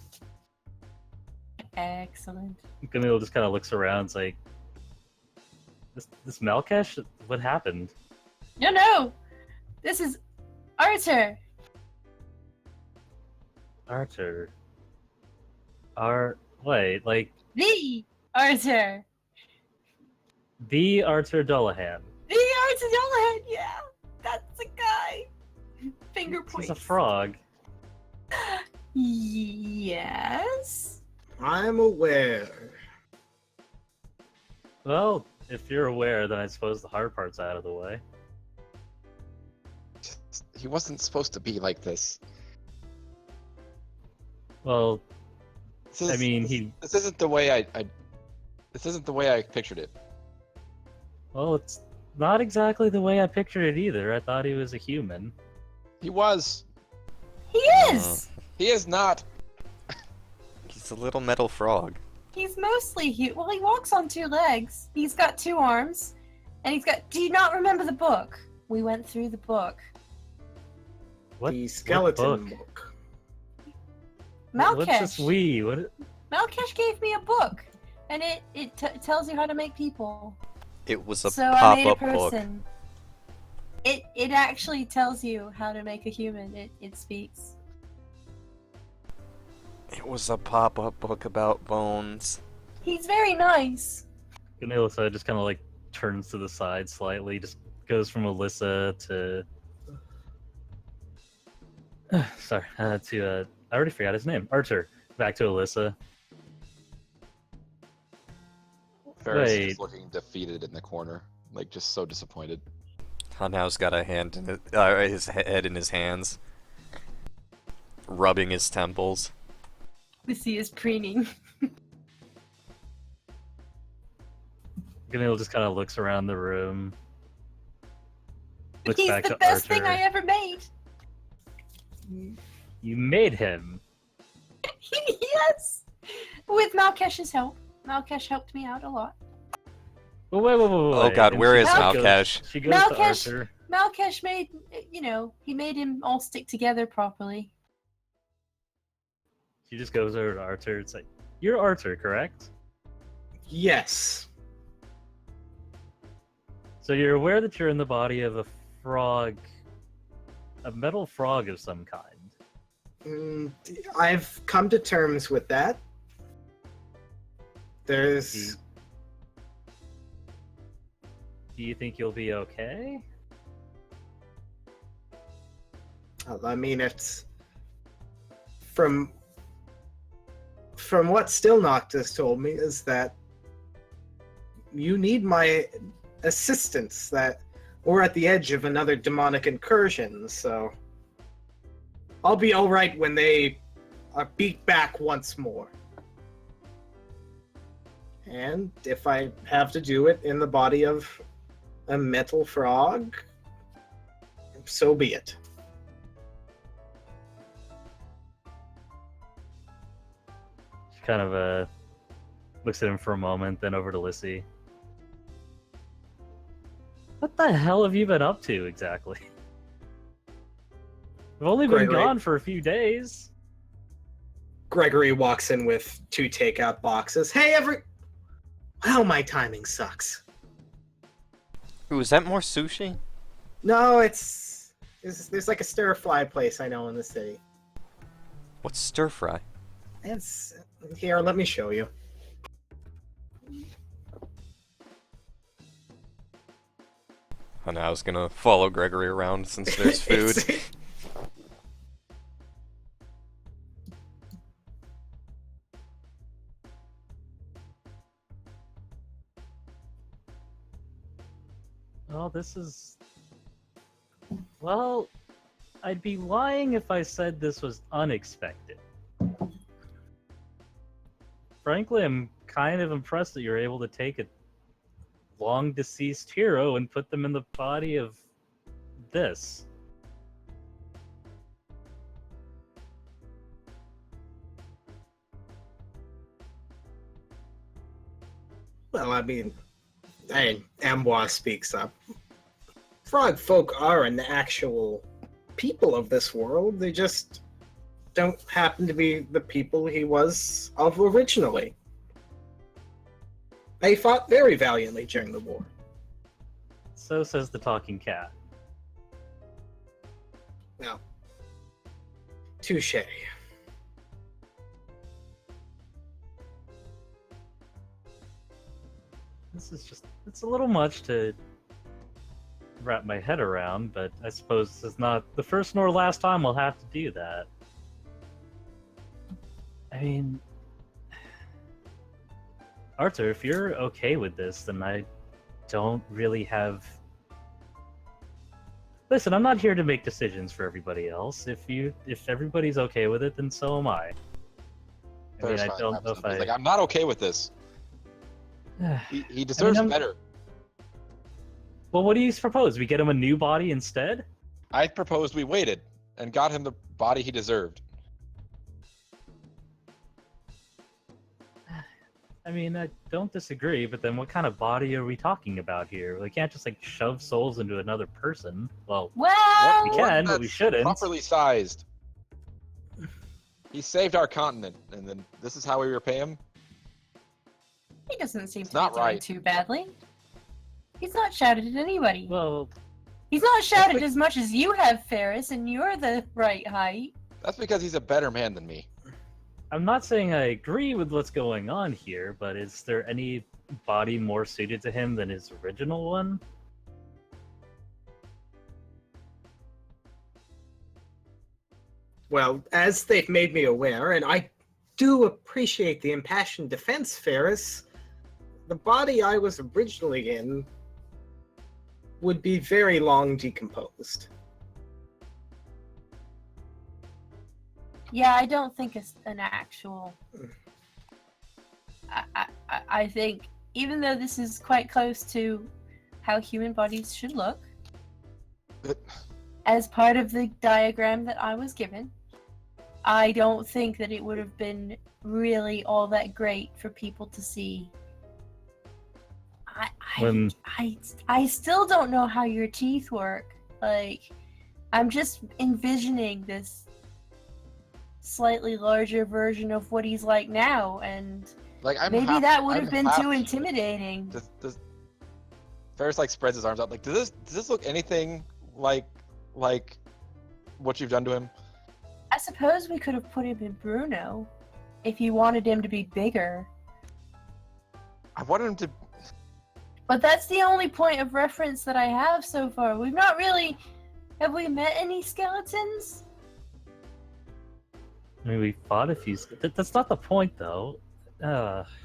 Excellent. Camille just kind of looks around. It's like, this Malkesh? What happened? No! This is Arthur! Arthur. Wait, like The Arthur! the Arthur Dullahan. The Arthur Dullahan, yeah! That's the guy! Finger points. He's a frog. Yes? I'm aware. Well, if you're aware, then I suppose the hard part's out of the way. He wasn't supposed to be like this. Well, This I mean, This isn't the way I. This isn't the way I pictured it. well, it's not exactly the way I pictured it either. I thought he was a human. He was. He is! He is not. He's a little metal frog. He's mostly well, he walks on two legs. He's got two arms. And he's got. Do you not remember the book? We went through the book. What? The skeleton book? book. What's this Malkesh. we? What? Malkesh gave me a book. And it tells you how to make people. It was a So I made a pop-up book. person. It actually tells you how to make a human. It speaks. It was a pop-up book about bones. He's very nice. Alyssa just kind of like turns to the side slightly, just goes from Alyssa to. Sorry, to I already forgot his name. Archer. Back to Alyssa. Ferris Wait. is looking defeated in the corner, like just so disappointed. Hunhow's got a hand in his head in his hands, rubbing his temples. Lucy is preening. Ganil just kind of looks around the room. Looks He's back the to best Archer. thing I ever made. You made him. Yes! With Malkesh's help. Malkesh helped me out a lot. Well, wait. Oh god, And where she is goes- Malkesh? She goes to Malkesh- Archer. Malkesh made, he made him all stick together properly. She just goes over to Archer. It's like, you're Archer, correct? Yes. So you're aware that you're in the body of a frog, a metal frog of some kind. I've come to terms with that. There's. Do you think you'll be okay? I mean, it's from what Still Noctis told me is that you need my assistance. That we're at the edge of another demonic incursion, so I'll be all right when they are beat back once more. And if I have to do it in the body of a metal frog, so be it. She kind of looks at him for a moment, then over to Lissy. What the hell have you been up to exactly? We've only been Gregory. gone for a few days. Gregory walks in with 2 takeout boxes. Hey, Wow, my timing sucks. Ooh, is that more sushi? No, there's like a stir-fry place I know in the city. What's stir fry? It's here. Let me show you. Hunhow's gonna follow Gregory around since there's food. It's- Well, this is... Well, I'd be lying if I said this was unexpected. Frankly, I'm kind of impressed that you're able to take a long-deceased hero and put them in the body of this. Well, I mean, and Amboise speaks up. Frog folk are an actual people of this world. They just don't happen to be the people he was of originally. They fought very valiantly during the war. So says the talking cat. Well, touche. This is just, it's a little much to wrap my head around, but I suppose this is not the first nor last time we'll have to do that. I mean, Arthur, if you're okay with this, then I don't really have... Listen, I'm not here to make decisions for everybody else. If everybody's okay with it, then so am I. I mean, I don't know if He's like, I'm not okay with this. He deserves better. Well, what do you propose? We get him a new body instead? I proposed we waited and got him the body he deserved. I mean, I don't disagree, but then what kind of body are we talking about here? We can't just, like, shove souls into another person. Well, Well, we can, but we That's shouldn't. Properly sized. He saved our continent, and then this is how we repay him? he doesn't seem to not be doing right. too badly. He's not shouted at anybody. Well, He's not shouted like- as much as you have, Ferris, and you're the right height. That's because he's a better man than me. I'm not saying I agree with what's going on here, but is there any body more suited to him than his original one? Well, as they've made me aware, and I do appreciate the impassioned defense, Ferris, the body I was originally in would be very long decomposed. Yeah, I don't think it's an actual. I think, even though this is quite close to how human bodies should look, But- as part of the diagram that I was given, I don't think that it would have been really all that great for people to see. When- I still don't know how your teeth work. Like, I'm just envisioning this slightly larger version of what he's like now, and Like maybe that would have been too intimidating. Does Ferris like spreads his arms out? Like, does this look anything like what you've done to him? I suppose we could have put him in Bruno if you wanted him to be bigger. I wanted him to. But that's the only point of reference that I have so far. We've not really... Have we met any skeletons? I mean, we fought a few... That's not the point, though.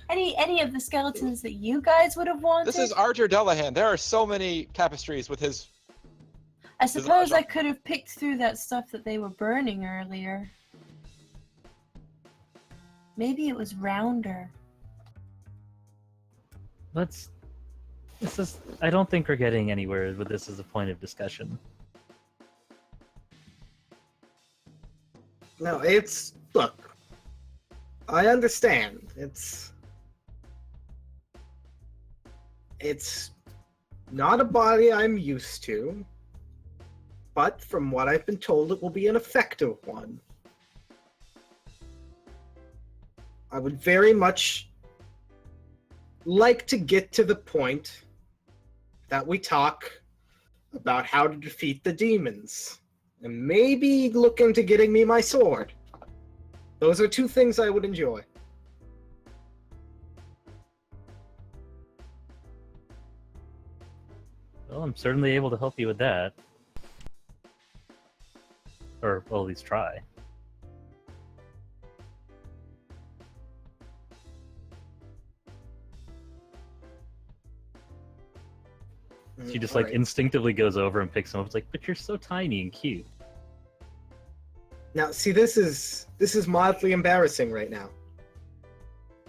Any of the skeletons that you guys would have wanted? This is Archer Delahan. There are so many tapestries with his. I suppose I could have picked through that stuff that they were burning earlier. Maybe it was rounder. I don't think we're getting anywhere with this as a point of discussion. No, it's... Look, I understand. It's not a body I'm used to, but from what I've been told, it will be an effective one. I would very much like to get to the point that we talk about how to defeat the demons, and maybe look into getting me my sword. Those are two things I would enjoy. Well, I'm certainly able to help you with that. Or, well, at least try. She just, like, Alright. instinctively goes over and picks him up. It's like, but you're so tiny and cute. Now, see, this is mildly embarrassing right now.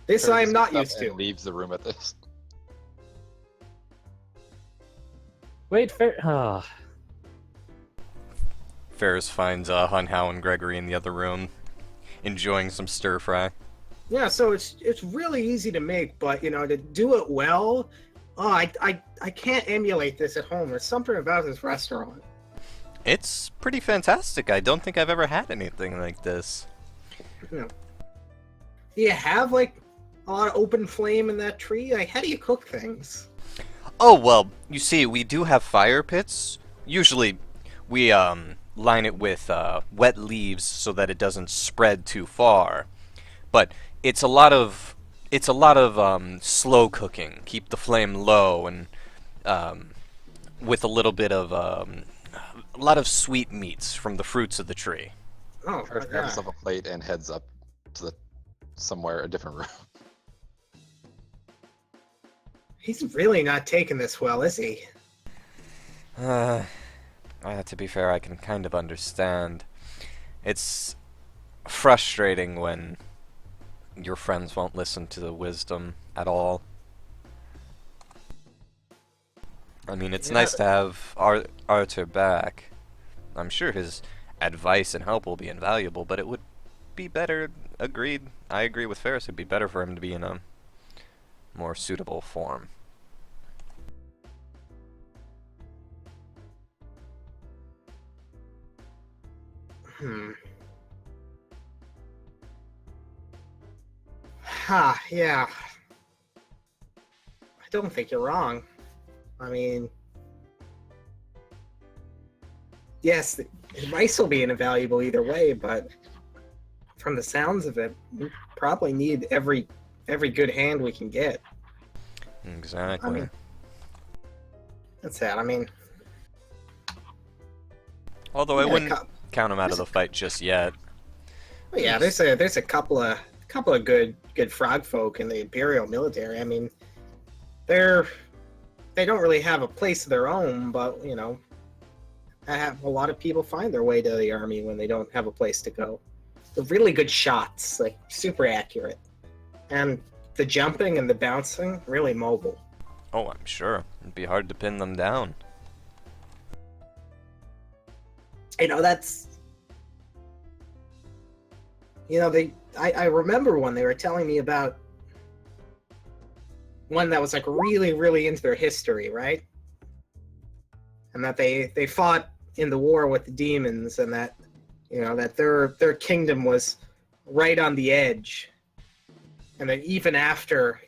This Ferris I am just not gets used up to. and leaves the room at this. Wait, fair. Ferris finds Hunhow and Gregory in the other room, enjoying some stir fry. Yeah, so it's really easy to make, but to do it well, oh, I can't emulate this at home. There's something about this restaurant. It's pretty fantastic. I don't think I've ever had anything like this. You know, do you have like a lot of open flame in that tree? Like, how do you cook things? Oh, well, you see, we do have fire pits. Usually, we line it with wet leaves so that it doesn't spread too far. But it's a lot of slow cooking. Keep the flame low and um, with a little bit of a lot of sweet meats from the fruits of the tree. Oh, Ferris grabs himself a plate and heads up to somewhere a different room. he's really not taking this well, is he? Uh, to be fair, I can kind of understand. It's frustrating when your friends won't listen to the wisdom at all. I mean, it's Yeah. nice to have Arthur back. I'm sure his advice and help will be invaluable, but it would be better. Agreed. I agree with Ferris. It'd be better for him to be in a more suitable form. Hmm. Ha, yeah. I don't think you're wrong. I mean, yes, the advice will be invaluable either way, but from the sounds of it, we probably need every good hand we can get. Exactly. I mean, that's that. I mean, Although I yeah, wouldn't count him out of there's the fight just yet. yeah, there's a couple of good frog folk in the Imperial military. I mean, they don't really have a place of their own, but I have a lot of people find their way to the army when they don't have a place to go. They're really good shots, like super accurate, and the jumping and the bouncing really mobile. Oh, I'm sure. It'd be hard to pin them down. That's I remember when they were telling me about one that was like really, really into their history, right? And that they fought in the war with the demons, and that that their kingdom was right on the edge, and that even after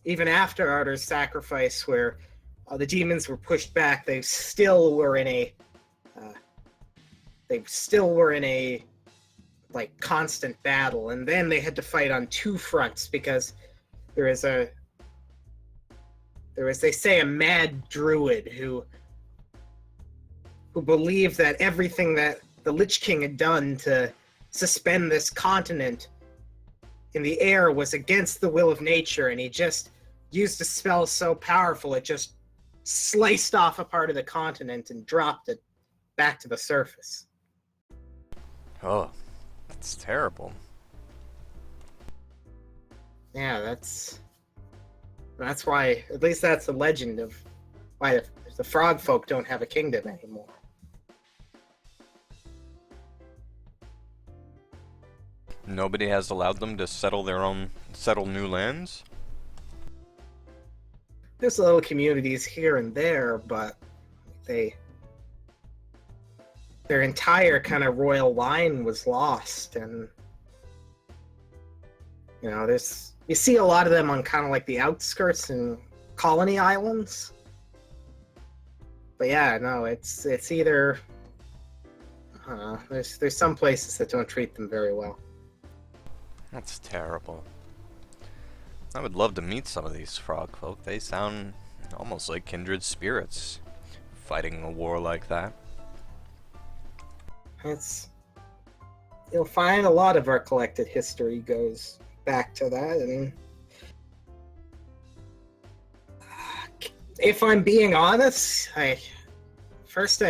Arthur's sacrifice, where the demons were pushed back, they still were in a like constant battle, and then they had to fight on two fronts because there was they say a mad druid who believed that everything that the Lich King had done to suspend this continent in the air was against the will of nature, and he just used a spell so powerful it just sliced off a part of the continent and dropped it back to the surface. Oh, that's terrible. Yeah, that's why, at least that's the legend of why the frog folk don't have a kingdom anymore. Nobody has allowed them to settle new lands? There's little communities here and there, but their entire kind of royal line was lost, and you see a lot of them on kind of like the outskirts and colony islands. But yeah, no, it's either there's some places that don't treat them very well. That's terrible. I would love to meet some of these frog folk. They sound almost like kindred spirits, fighting a war like that. You'll find a lot of our collected history goes back to that, and if I'm being honest, I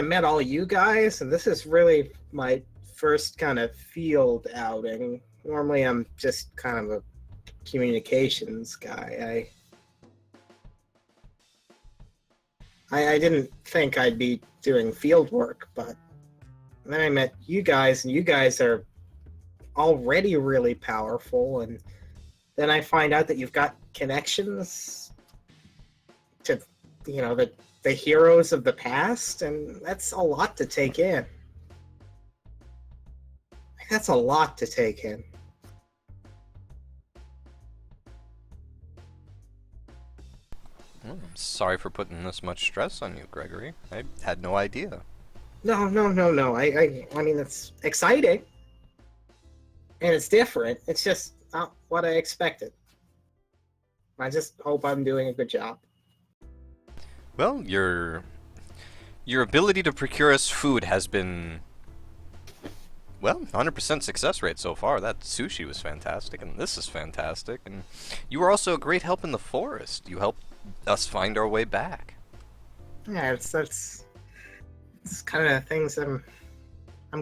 met all you guys, and this is really my first kind of field outing. Normally I'm just kind of a communications guy. I didn't think I'd be doing field work, but then I met you guys, and you guys are already really powerful, and then I find out that you've got connections to, the heroes of the past, and that's a lot to take in. That's a lot to take in. Well, I'm sorry for putting this much stress on you, Gregory. I had no idea. No. I mean, it's exciting, and it's different. It's just not what I expected. I just hope I'm doing a good job. Well, your ability to procure us food has been, well, 100% success rate so far. That sushi was fantastic, and this is fantastic, and you were also a great help in the forest. You helped us find our way back. Yeah, it's kind of things I'm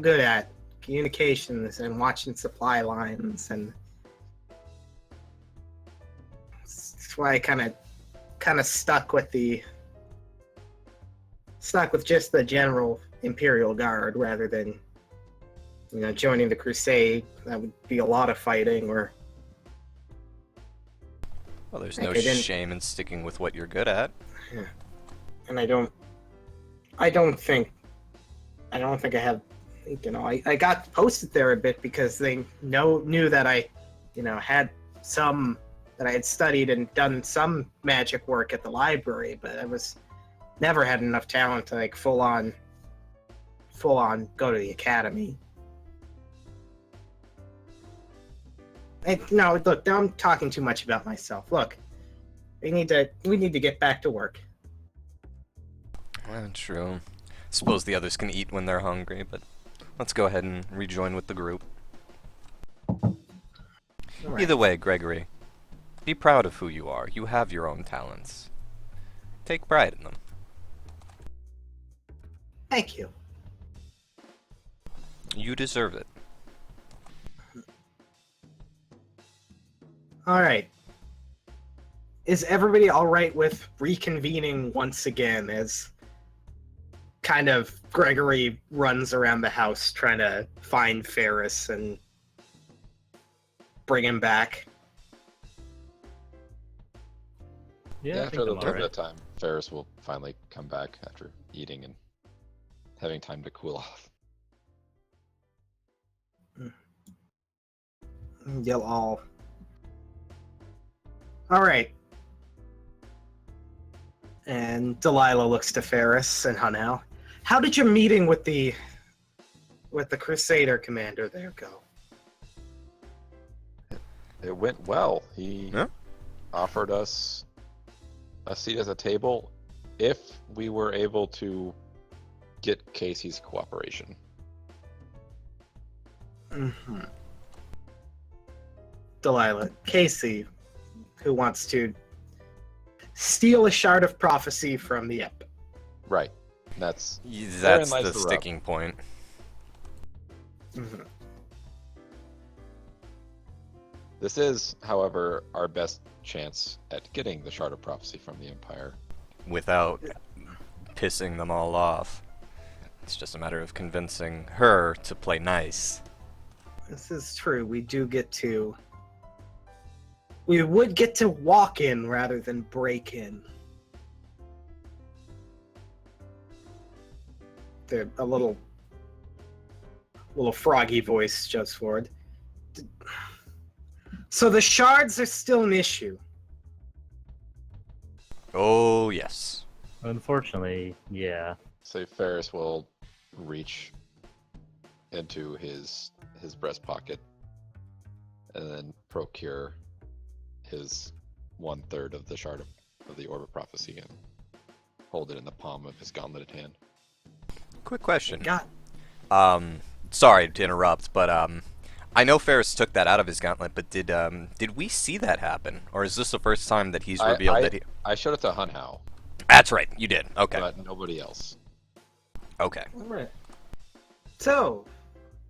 good at. Communications and watching supply lines, and that's why I kind of stuck with just the general Imperial Guard rather than joining the Crusade. That would be a lot of fighting. Or Well, there's Like, no I didn't- shame in sticking with what you're good at. and I don't think I have. I got posted there a bit because they knew that I, had that I had studied and done some magic work at the library, but I never had enough talent to like full on go to the academy. No, look, now I'm talking too much about myself. Look, we need to get back to work. Well, true. Suppose the others can eat when they're hungry, but let's go ahead and rejoin with the group. All right. Either way, Gregory, be proud of who you are. You have your own talents. Take pride in them. Thank you. You deserve it. All right. Is everybody all right with reconvening once again as kind of Gregory runs around the house trying to find Ferris and bring him back? Yeah, I after think a I'm little bit alright. of time, Ferris will finally come back after eating and having time to cool off. You'll all. All right. And Delilah looks to Ferris and Hunel. How did your meeting with the Crusader commander there go? It went well. He Yeah. offered us a seat at the table if we were able to get Casey's cooperation. Mm-hmm. Delilah, Casey, who wants to steal a shard of prophecy from the Ep. Right. That's That's lies the the rub. sticking point. Mm-hmm. this is, however, our best chance at getting the Shard of Prophecy from the Empire. Without pissing them all off. It's just a matter of convincing her to play nice. This is true. We would get to walk in rather than break in. A little froggy voice jumps forward. So the shards are still an issue. Oh, yes. Unfortunately, yeah. Say Ferris will reach into his breast pocket and then procure his 1/3 of the Shard of the Orb of Prophecy and hold it in the palm of his gauntleted hand. Quick question. God, Sorry to interrupt, but I know Ferris took that out of his gauntlet, but did we see that happen, or is this the first time that he's revealed that he? I showed it to Hunhao, That's right, you did. Okay, but nobody else. okay. all right. So,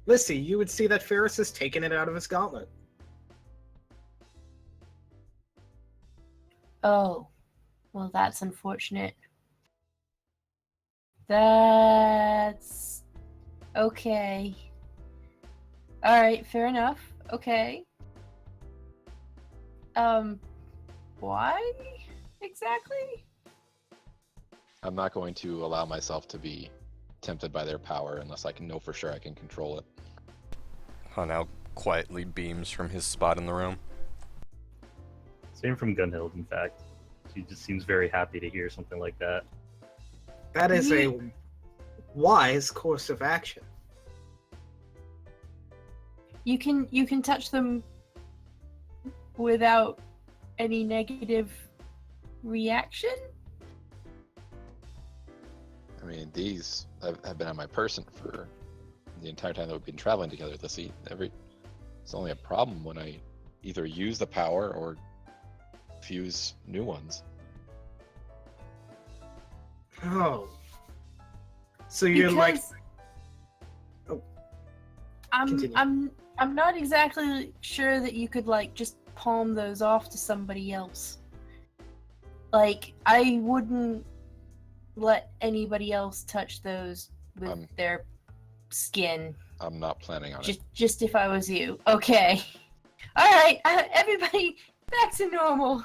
Lissy, you would see that Ferris has taken it out of his gauntlet. Oh, well, that's unfortunate. That's okay. Alright, fair enough. Okay. Why exactly? I'm not going to allow myself to be tempted by their power unless I can know for sure I can control it. Hunhow quietly beams from his spot in the room. Same from Gunhild, in fact. She just seems very happy to hear something like that. That is a wise course of action. You can touch them without any negative reaction? I mean, these have been on my person for the entire time that we've been traveling together. It's only a problem when I either use the power or fuse new ones. Oh. So you're like, Because Oh, I'm continue. I'm not exactly sure that you could like just palm those off to somebody else. Like I wouldn't let anybody else touch those with their skin. I'm not planning on it. Just if I was you. Okay. All right. Everybody back to normal.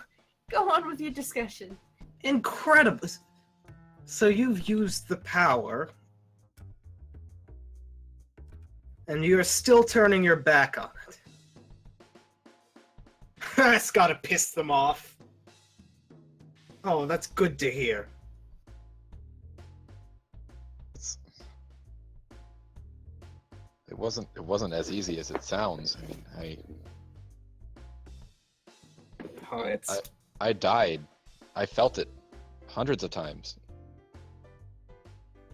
Go on with your discussion. incredible. So you've used the power, and you're still turning your back on it. That's gotta piss them off. Oh, that's good to hear. It wasn't as easy as it sounds. I mean, Oh, it's I died. I felt it hundreds of times.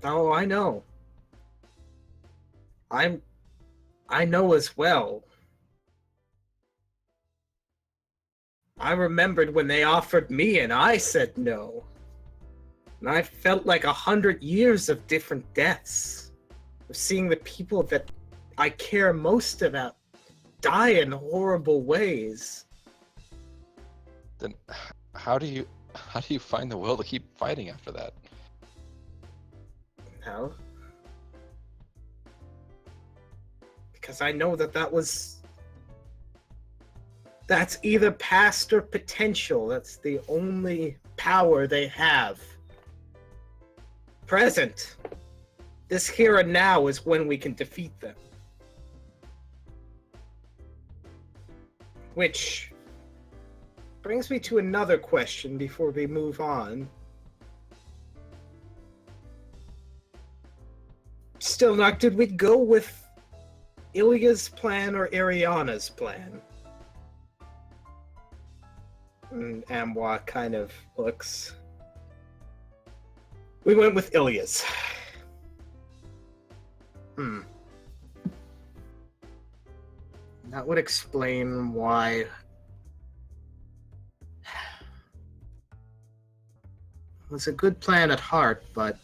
Oh, I know. I know as well. I remembered when they offered me and I said no. And I felt like 100 years of different deaths. Of seeing the people that I care most about die in horrible ways. Then how do you find the will to keep fighting after that? No. Because I know that's either past or potential. That's the only power they have. Present. This here and now is when we can defeat them. Which brings me to another question before we move on. Still not, did we go with Ilya's plan or Ariana's plan? And Amwa kind of looks. We went with Ilya's. That would explain why. It was a good plan at heart, but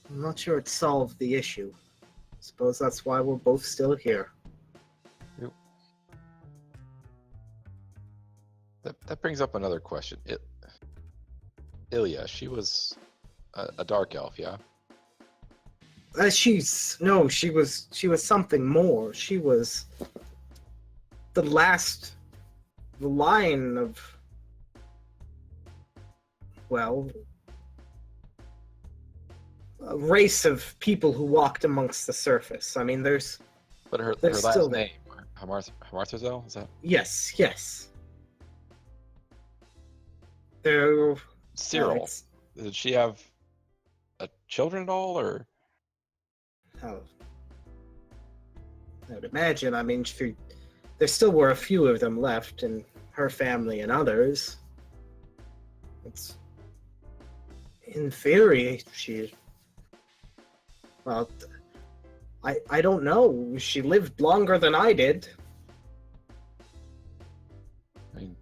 I'm not sure it solved the issue. Suppose that's why we're both still here. Yep. That brings up another question. Ilya, she was a dark elf, yeah? She was something more. She was the line of, well, a race of people who walked amongst the surface. I mean, But her they're last still name, Hamarthazel, is that? yes. They're Cyril. Did she have children at all, or? I would imagine. I mean, there still were a few of them left, and her family and others. It's in theory well, I don't know. She lived longer than I did. I mean,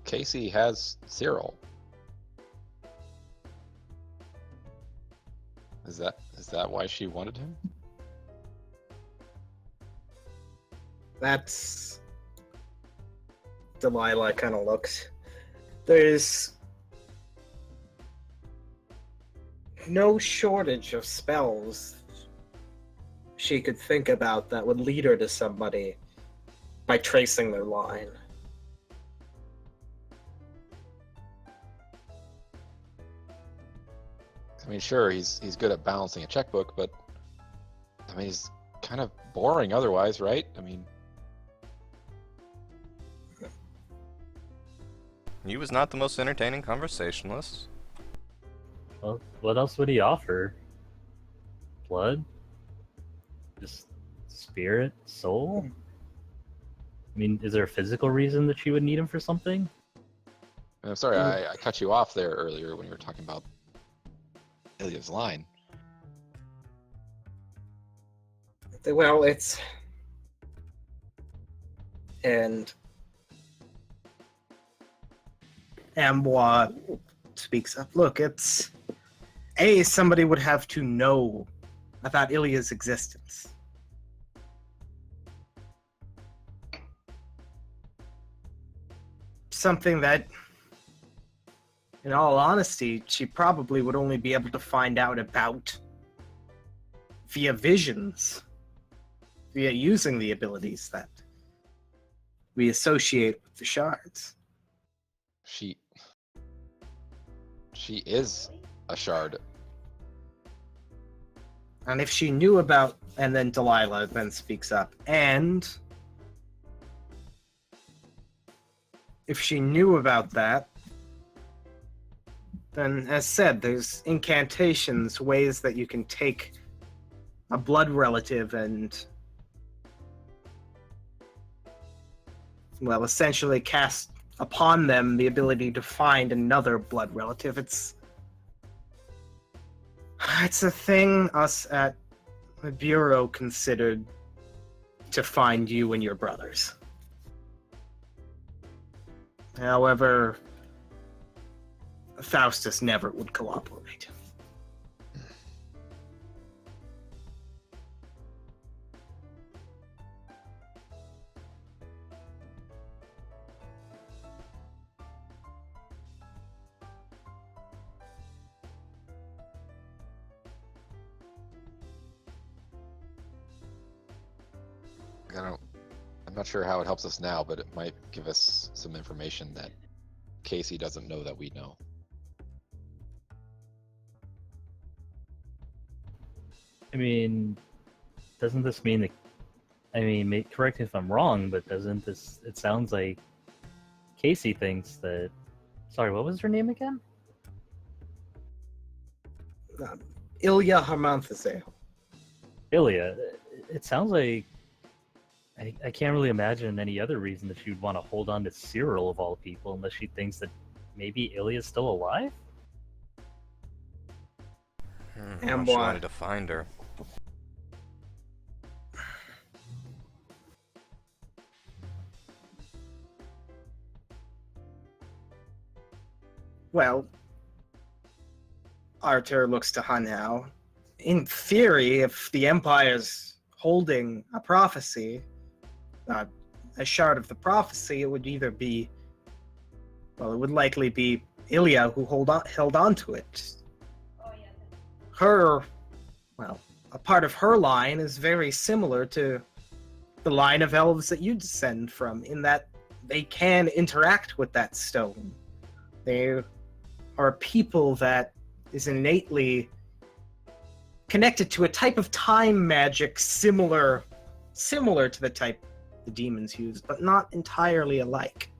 Casey has Cyril. Is that why she wanted him? That's Delilah kind of looks. There's no shortage of spells she could think about that would lead her to somebody by tracing their line. I mean, sure, he's good at balancing a checkbook, but I mean, he's kind of boring otherwise, right? I mean, He was not the most entertaining conversationalist. Well, what else would he offer? Blood? Just spirit? Soul? I mean, is there a physical reason that she would need him for something? I'm sorry, I cut you off there earlier when you were talking about Ilya's line. Well, it's... And... Ambois speaks up. Look, it's... somebody would have to know about Ilya's existence. Something that, in all honesty, she probably would only be able to find out about via visions, via using the abilities that we associate with the shards. She is a shard. And if she knew about, and then Delilah then speaks up, and if she knew about that, then as said, there's incantations, ways that you can take a blood relative and, well, essentially cast upon them the ability to find another blood relative. It's a thing us at the Bureau considered to find you and your brothers. However, Faustus never would cooperate. I'm not sure how it helps us now, but it might give us some information that Casey doesn't know that we know. I mean, doesn't this mean that... I mean, correct me if I'm wrong, but doesn't this... It sounds like Casey thinks that... Sorry, what was her name again? Ilya Harmanthazel. Ilya. It sounds like... I can't really imagine any other reason that she would want to hold on to Cyril of all people unless she thinks that maybe Ilya's still alive? Well, she wanted to find her. Well, Arthur looks to Hunhow. In theory, if the Empire's holding a prophecy, a shard of the prophecy, it would either be, well, it would likely be Ilya who held on to it. Her, well, a part of her line is very similar to the line of elves that you descend from, in that they can interact with that stone. They are people that is innately connected to a type of time magic similar to the type the demons use, but not entirely alike.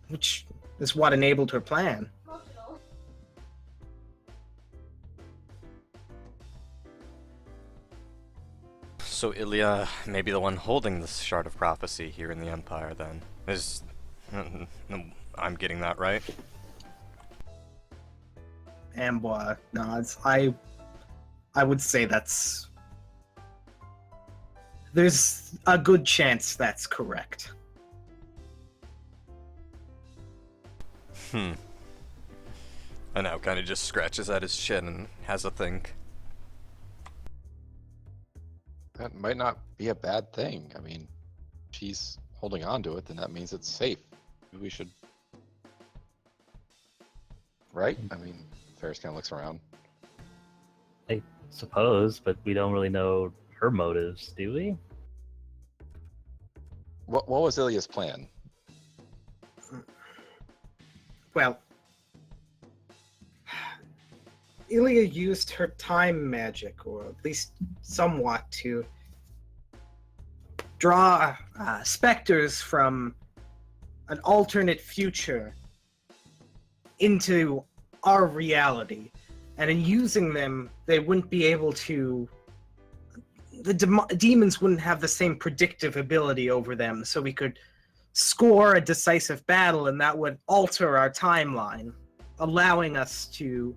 Which is what enabled her plan. So Ilya may be the one holding this shard of prophecy here in the Empire, then. I'm getting that right? Ambois nods. I would say there's a good chance that's correct. And now kind of just scratches at his chin and has a think. That might not be a bad thing. I mean, if she's holding on to it, then that means it's safe. Maybe we should... Right? I mean, Ferris kind of looks around. I suppose, but we don't really know her motives, do we? What was Ilya's plan? Well, Ilya used her time magic, or at least somewhat, to draw specters from an alternate future into our reality. And in using them, they wouldn't be able to. The demons wouldn't have the same predictive ability over them, so we could score a decisive battle, and that would alter our timeline, allowing us to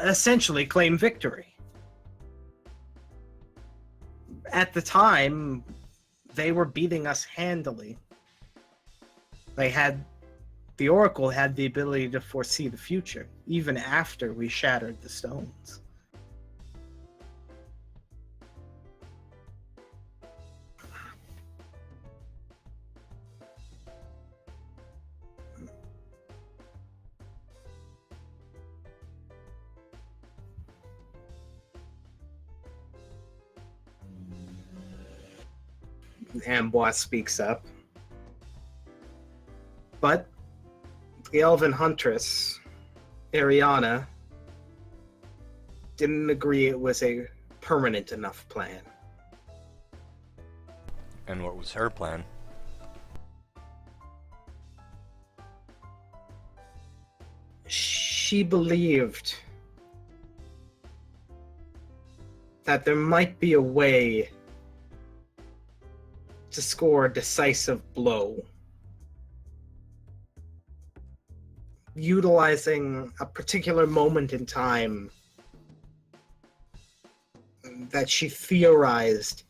essentially claim victory. At the time, they were beating us handily. The Oracle had the ability to foresee the future, even after we shattered the stones. Amboise speaks up. But the elven huntress, Ariana, didn't agree it was a permanent enough plan. And what was her plan? She believed that there might be a way to score a decisive blow, utilizing a particular moment in time that she theorized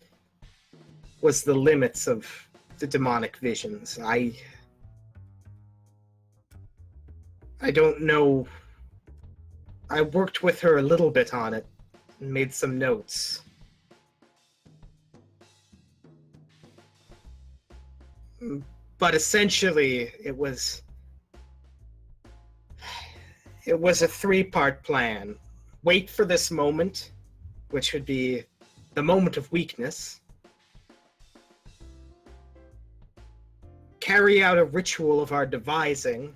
was the limits of the demonic visions. I don't know. I worked with her a little bit on it and made some notes. But essentially, it was a three-part plan. Wait for this moment, which would be the moment of weakness. Carry out a ritual of our devising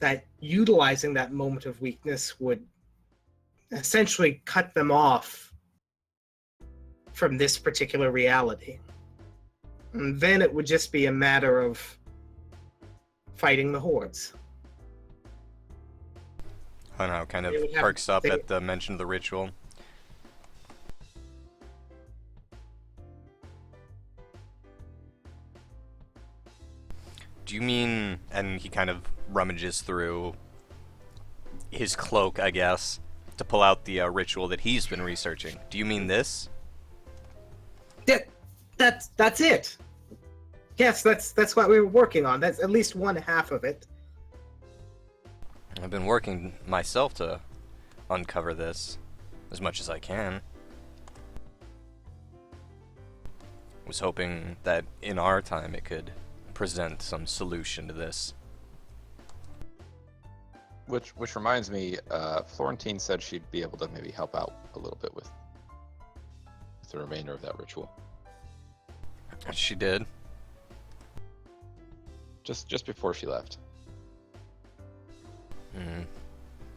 that, utilizing that moment of weakness, would essentially cut them off from this particular reality. And then it would just be a matter of fighting the hordes. Hunhao kind of They would have- perks up they- at the mention of the ritual. Do you mean, and he kind of rummages through his cloak, I guess, to pull out the ritual that he's been researching. Do you mean this? That's it. Yes, that's what we were working on. That's at least one half of it. I've been working myself to uncover this as much as I can. Was hoping that in our time it could present some solution to this. Which reminds me, Florentine said she'd be able to maybe help out a little bit with the remainder of that ritual. She did. Just before she left.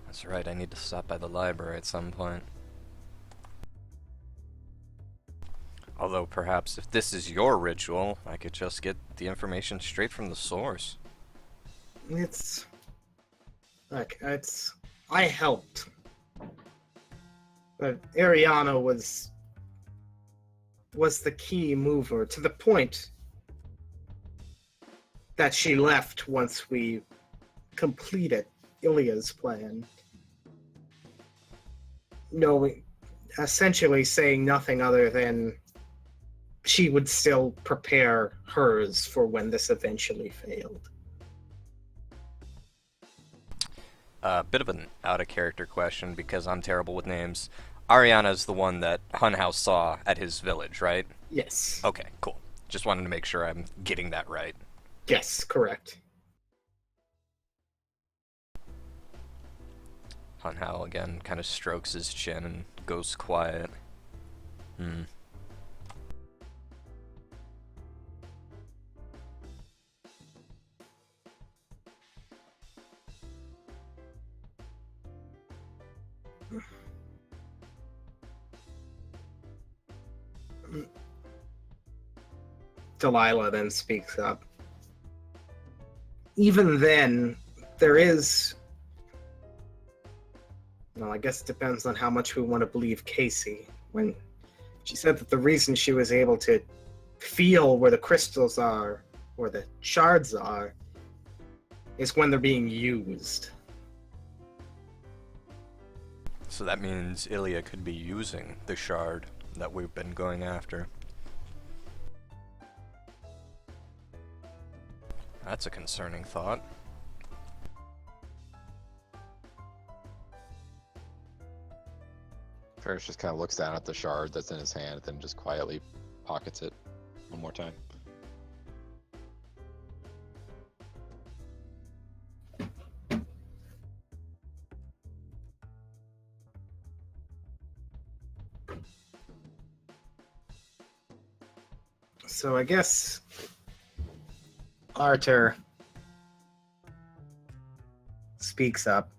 That's right, I need to stop by the library at some point. Although perhaps if this is your ritual, I could just get the information straight from the source. I helped. But Ariana was the key mover, to the point that she left once we completed Ilya's plan. Essentially saying nothing other than she would still prepare hers for when this eventually failed. Bit of an out-of-character question because I'm terrible with names. Ariana's the one that Hunhouse saw at his village, right? Yes. Okay, cool. Just wanted to make sure I'm getting that right. Yes, correct. Hunhao again kind of strokes his chin and goes quiet. Hmm. Delilah then speaks up. Even then, there is. Well, I guess it depends on how much we want to believe Casey. When she said that the reason she was able to feel where the crystals are, or the shards are, is when they're being used. So that means Ilya could be using the shard that we've been going after. That's a concerning thought. Ferris just kind of looks down at the shard that's in his hand, and then just quietly pockets it one more time. So I guess Arthur speaks up.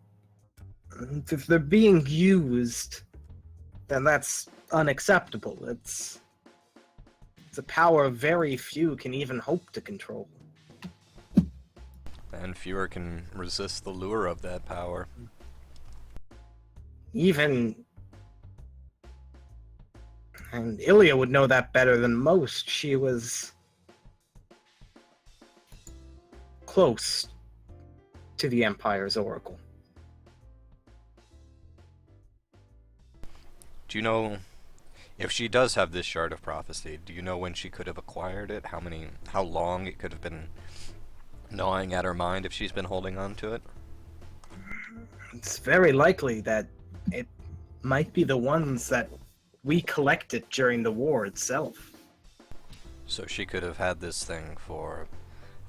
If they're being used, then that's unacceptable. It's a power very few can even hope to control. And fewer can resist the lure of that power. And Ilya would know that better than most. She was close to the Empire's Oracle. Do you know, if she does have this shard of prophecy, do you know when she could have acquired it? How long it could have been gnawing at her mind if she's been holding on to it? It's very likely that it might be the ones that we collected during the war itself. So she could have had this thing for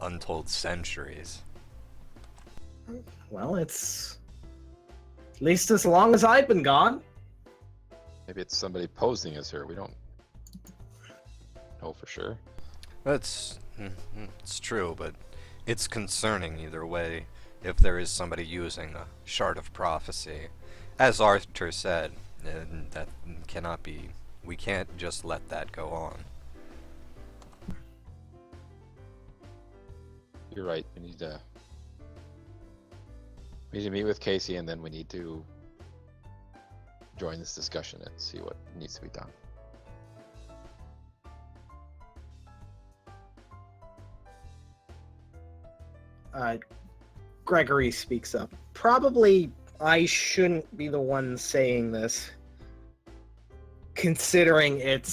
untold centuries. Well, it's at least as long as I've been gone. Maybe it's somebody posing as her. We don't know for sure. It's true, but it's concerning either way if there is somebody using a shard of prophecy. As Arthur said, that cannot be. We can't just let that go on. You're right. We need to meet with Casey, and then we need to join this discussion and see what needs to be done. Gregory speaks up. Probably I shouldn't be the one saying this, considering it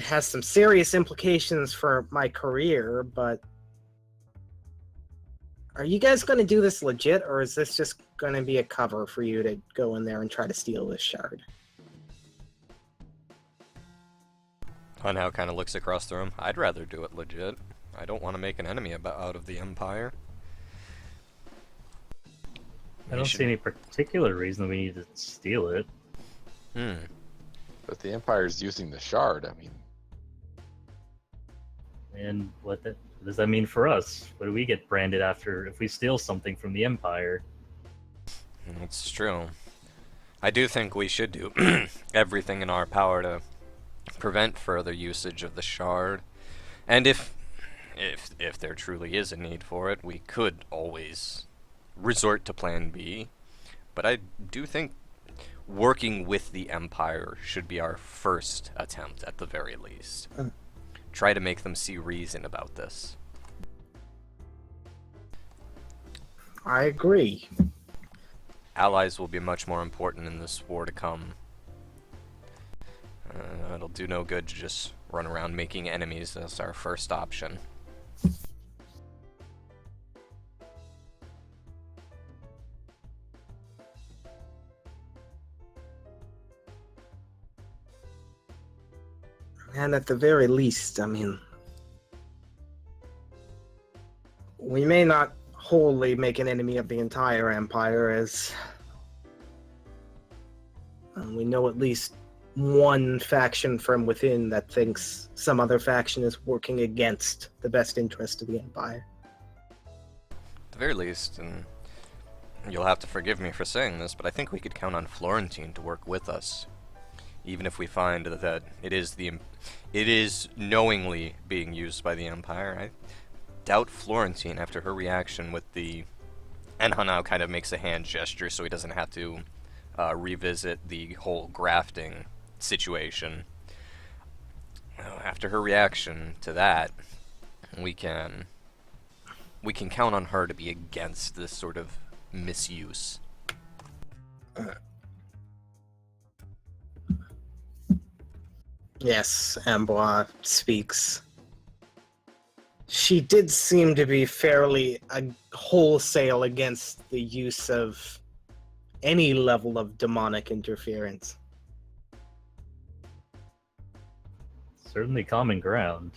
has some serious implications for my career, but are you guys going to do this legit, or is this just going to be a cover for you to go in there and try to steal this shard? Hunhao kind of looks across the room. I'd rather do it legit. I don't want to make an enemy out of the Empire. I don't see any particular reason we need to steal it. But the Empire's using the shard. I mean, And what does that mean for us? What do we get branded after if we steal something from the Empire? It's true. I do think we should do everything in our power to prevent further usage of the shard. And if there truly is a need for it, we could always resort to Plan B. But I do think working with the Empire should be our first attempt at the very least. Try to make them see reason about this. I agree. Allies will be much more important in this war to come. It'll do no good to just run around making enemies as our first option. And at the very least, I mean, we may not wholly make an enemy of the entire Empire, as We know at least one faction from within that thinks some other faction is working against the best interest of the Empire. At the very least, and you'll have to forgive me for saying this, but I think we could count on Florentine to work with us. Even if we find that it is knowingly being used by the Empire. I doubt Florentine, after her reaction with the... And Hanao kind of makes a hand gesture so he doesn't have to revisit the whole grafting situation. After her reaction to that, we can count on her to be against this sort of misuse. Yes, Amboise speaks. She did seem to be fairly wholesale against the use of any level of demonic interference. Certainly common ground.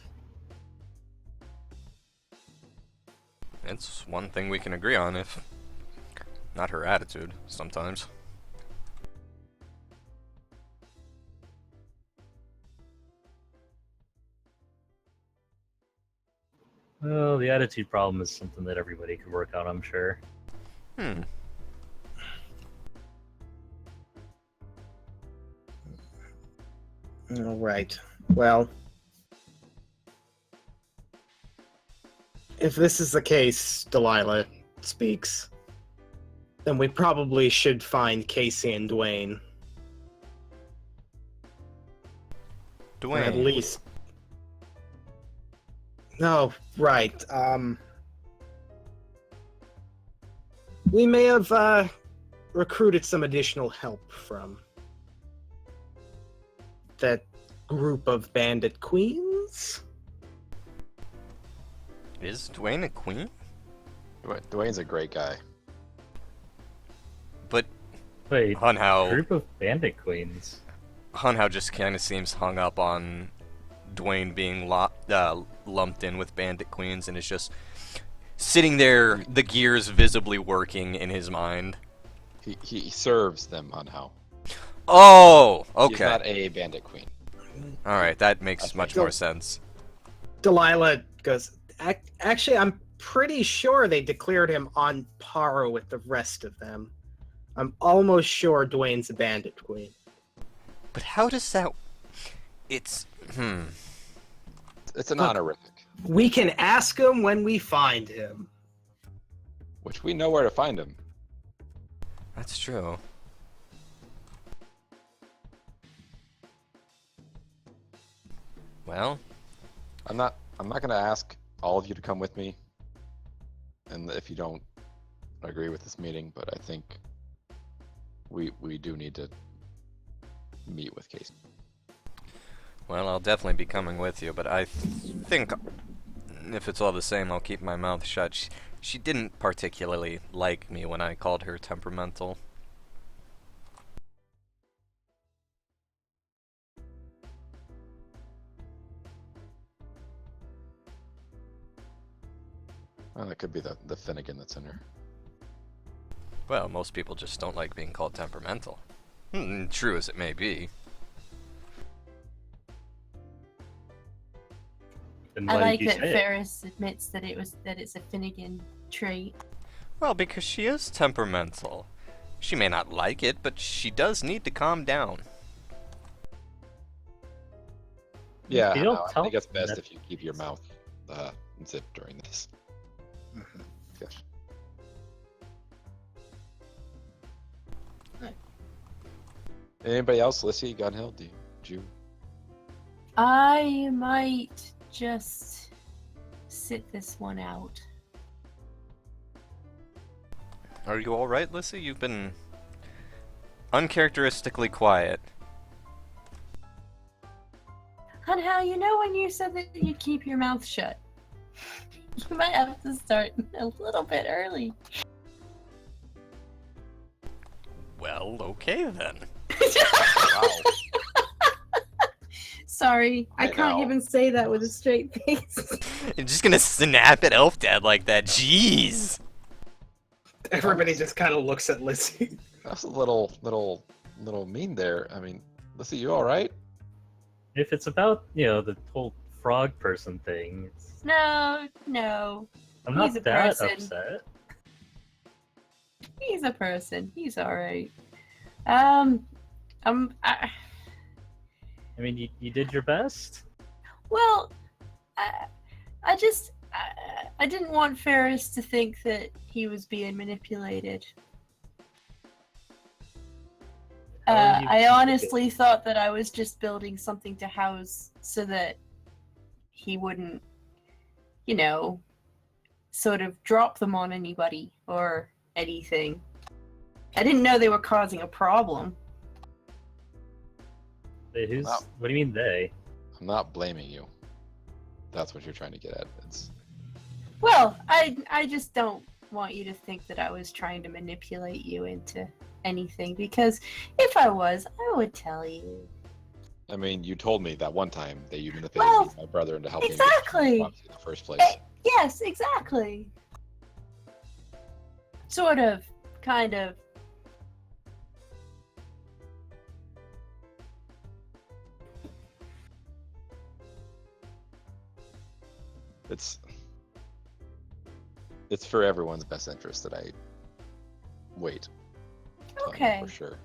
It's one thing we can agree on, if not her attitude, sometimes. Well, the attitude problem is something that everybody could work out, I'm sure. Hmm. All right. Well, if this is the case, Delilah speaks, then we probably should find Casey and Dwayne. Dwayne. At least. No, right. We may have recruited some additional help from that group of bandit queens. Is Dwayne a queen? Dwayne's a great guy. But Wait, Hanhao group of bandit queens. just kind of seems hung up on Dwayne being lumped in with bandit queens, and is just sitting there, the gears visibly working in his mind. He serves them on how. Oh, okay. He's not a bandit queen. All right, that makes That's much right. more sense. Delilah goes, actually, I'm pretty sure they declared him on par with the rest of them. I'm almost sure Dwayne's a bandit queen. But how does that... It's... It's an Look. honorific, We can ask him when we find him. which we know where to find him. That's true. Well, I'm not gonna ask all of you to come with me, and if you don't agree with this meeting, but I think we do need to meet with Casey. well, I'll definitely be coming with you, but I think if it's all the same, I'll keep my mouth shut. She didn't particularly like me when I called her temperamental. Well, that could be the Finnegan that's in her. Well, most people just don't like being called temperamental. True as it may be. And I why like did you that say it? Ferris admits that it's a Finnegan trait. Well, because she is temperamental. She may not like it, but she does need to calm down. Yeah, You don't I tell think it's them best that- if you keep your mouth zipped during this discussion. Anybody else? Lissy, Gunhill, did you? I might just sit this one out. Are you alright, Lissy? You've been uncharacteristically quiet. And how you know when you said that you'd keep your mouth shut? You might have to start a little bit early. Well, okay then. Wow. Sorry, I I can't know. even say that with a straight face. You're just gonna snap at Elf Dad like that. Jeez. Everybody just kind of looks at Lizzie. That's a little little mean there. I mean, let's see, you all right? If it's about, the whole frog person thing, No, I'm He's not a that person. upset. he's a person. He's all right. I, I mean, you did your best. well, I just I didn't want Ferris to think that he was being manipulated. How are you I honestly thought that I was just building something to house so that he wouldn't, sort of drop them on anybody or anything. I didn't know they were causing a problem. Wait, Wow. what do you mean they? I'm not blaming you. That's what you're trying to get at. It's Well, I just don't want you to think that I was trying to manipulate you into anything, because if I was, I would tell you. I mean, you told me that one time that you manipulated Well, me and my brother into helping exactly. me in the first place. Yes, exactly. Sort of, kind of. It's for everyone's best interest that I wait. Tell you Okay. for sure.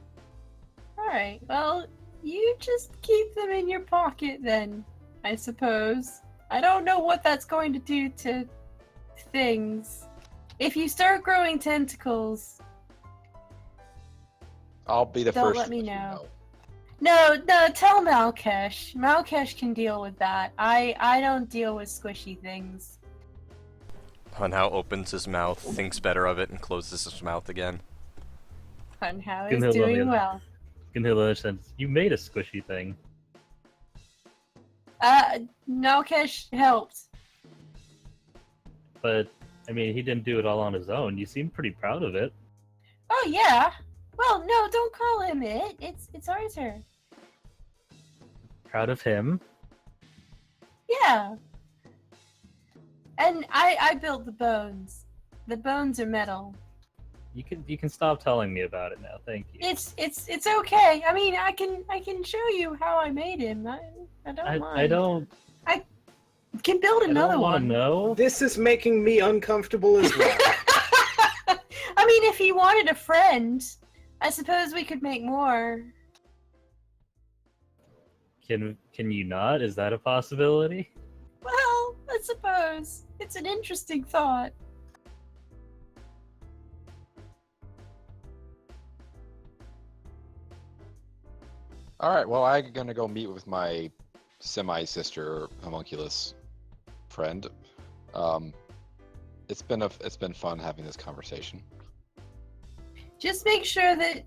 Alright, well, you just keep them in your pocket then, I suppose. I don't know what that's going to do to things. If you start growing tentacles, I'll be the Don't first let to me you know. No, tell Malkesh. Malkesh can deal with that. I don't deal with squishy things. Hunhow opens his mouth, thinks better of it, and closes his mouth again. Hunhow Gunhilda, is doing man. well. Gunhilda says, you made a squishy thing. Malkesh helped. But, I mean, he didn't do it all on his own. You seem pretty proud of it. Oh yeah. Well, no, don't call him it. It's our turn. Proud of him. Yeah. And I built the bones. The bones are metal. You can stop telling me about it now. Thank you. It's okay. I mean, I can show you how I made him. I don't mind. I don't. Can build I another don't want to one. know. This is making me uncomfortable as well. I mean, if he wanted a friend, I suppose we could make more. Can you not? Is that a possibility? Well, I suppose. It's an interesting thought. All right. Well, I'm gonna go meet with my semi-sister homunculus friend. It's been fun having this conversation. Just make sure that,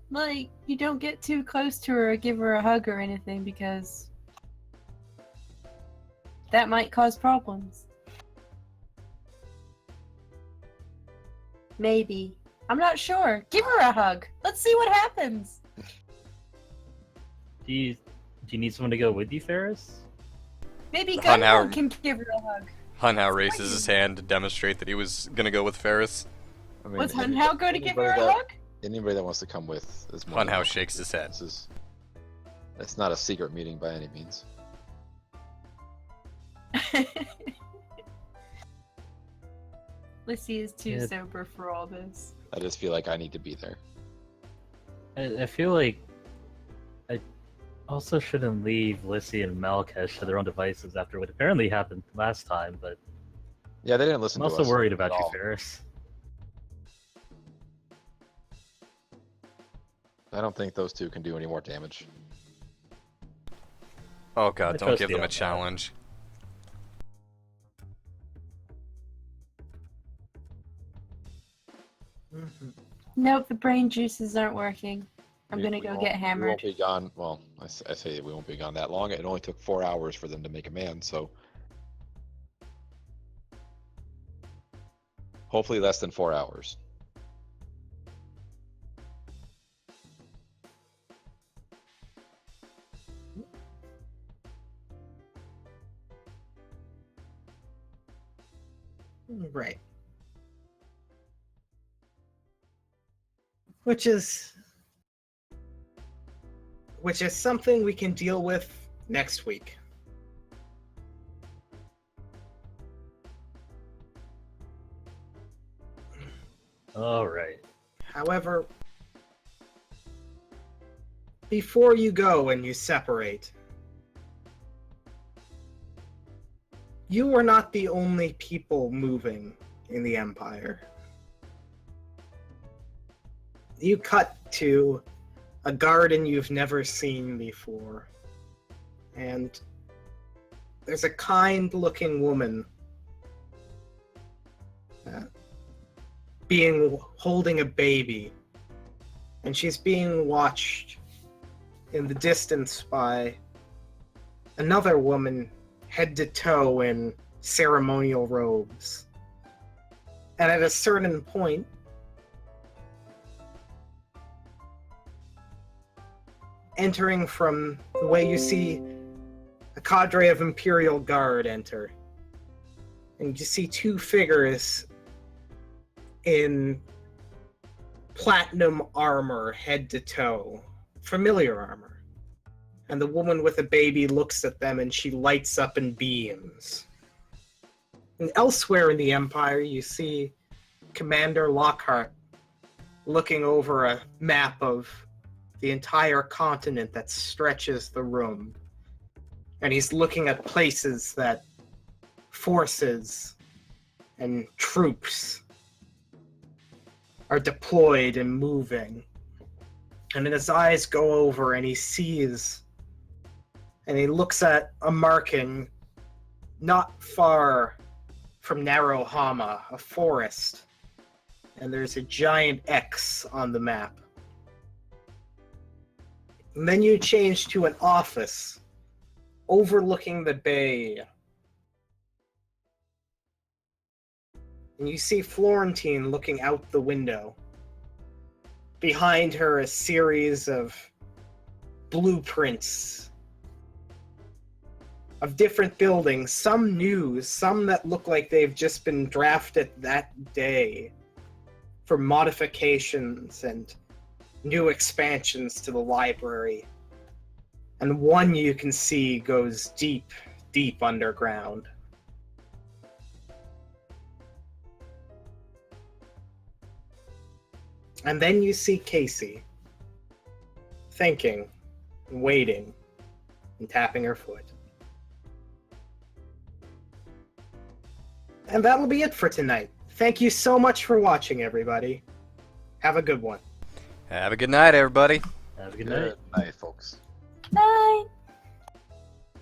you don't get too close to her or give her a hug or anything, because that might cause problems. Maybe. I'm not sure. Give her a hug. Let's see what happens. Do you need someone to go with you, Ferris? Maybe Hunhow- Gunhow can give her a hug. Hunhow raises his hand to demonstrate that he was gonna go with Ferris. I mean, Was Hunhow going to give her a anybody hug? Anybody that wants to come with is more than Hunhow welcome. shakes his head. It's not a secret meeting by any means. Lissy is too Yeah. sober for all this. I just feel like I need to be there. I feel like I also shouldn't leave Lissy and Malkesh to their own devices after what apparently happened last time, but Yeah, they didn't listen I'm to us. also worried at about you, all. Ferris. I don't think those two can do any more damage. Oh god, I don't trust give you them a on that. challenge. Nope, the brain juices aren't working. I'm We- gonna we go won't- get We hammered. won't be gone. Well, I say we won't be gone that long. It only took 4 hours for them to make a man, so hopefully less than 4 hours. Right. Which is which is something we can deal with next week. All right. However, before you go and you separate, you are not the only people moving in the Empire. You cut to a garden you've never seen before, and there's a kind-looking woman holding a baby, and she's being watched in the distance by another woman head to toe in ceremonial robes. And at a certain point, entering from the way you see a cadre of Imperial Guard enter, and you see two figures in platinum armor head to toe, familiar armor. And the woman with the baby looks at them and she lights up and beams. And elsewhere in the Empire, you see Commander Lockhart looking over a map of the entire continent that stretches the room. And he's looking at places that forces and troops are deployed and moving. And then his eyes go over and he sees, and he looks at a marking not far from Narohama, a forest. And there's a giant X on the map. And then you change to an office overlooking the bay. And you see Florentine looking out the window. Behind her, a series of blueprints of different buildings, some new, some that look like they've just been drafted that day for modifications and new expansions to the library. And one you can see goes deep, deep underground. And then you see Casey, thinking, waiting, and tapping her foot. And that'll be it for tonight. Thank you so much for watching, everybody. Have a good one. Have a good night, everybody. Have a good night. Good night, folks. Bye.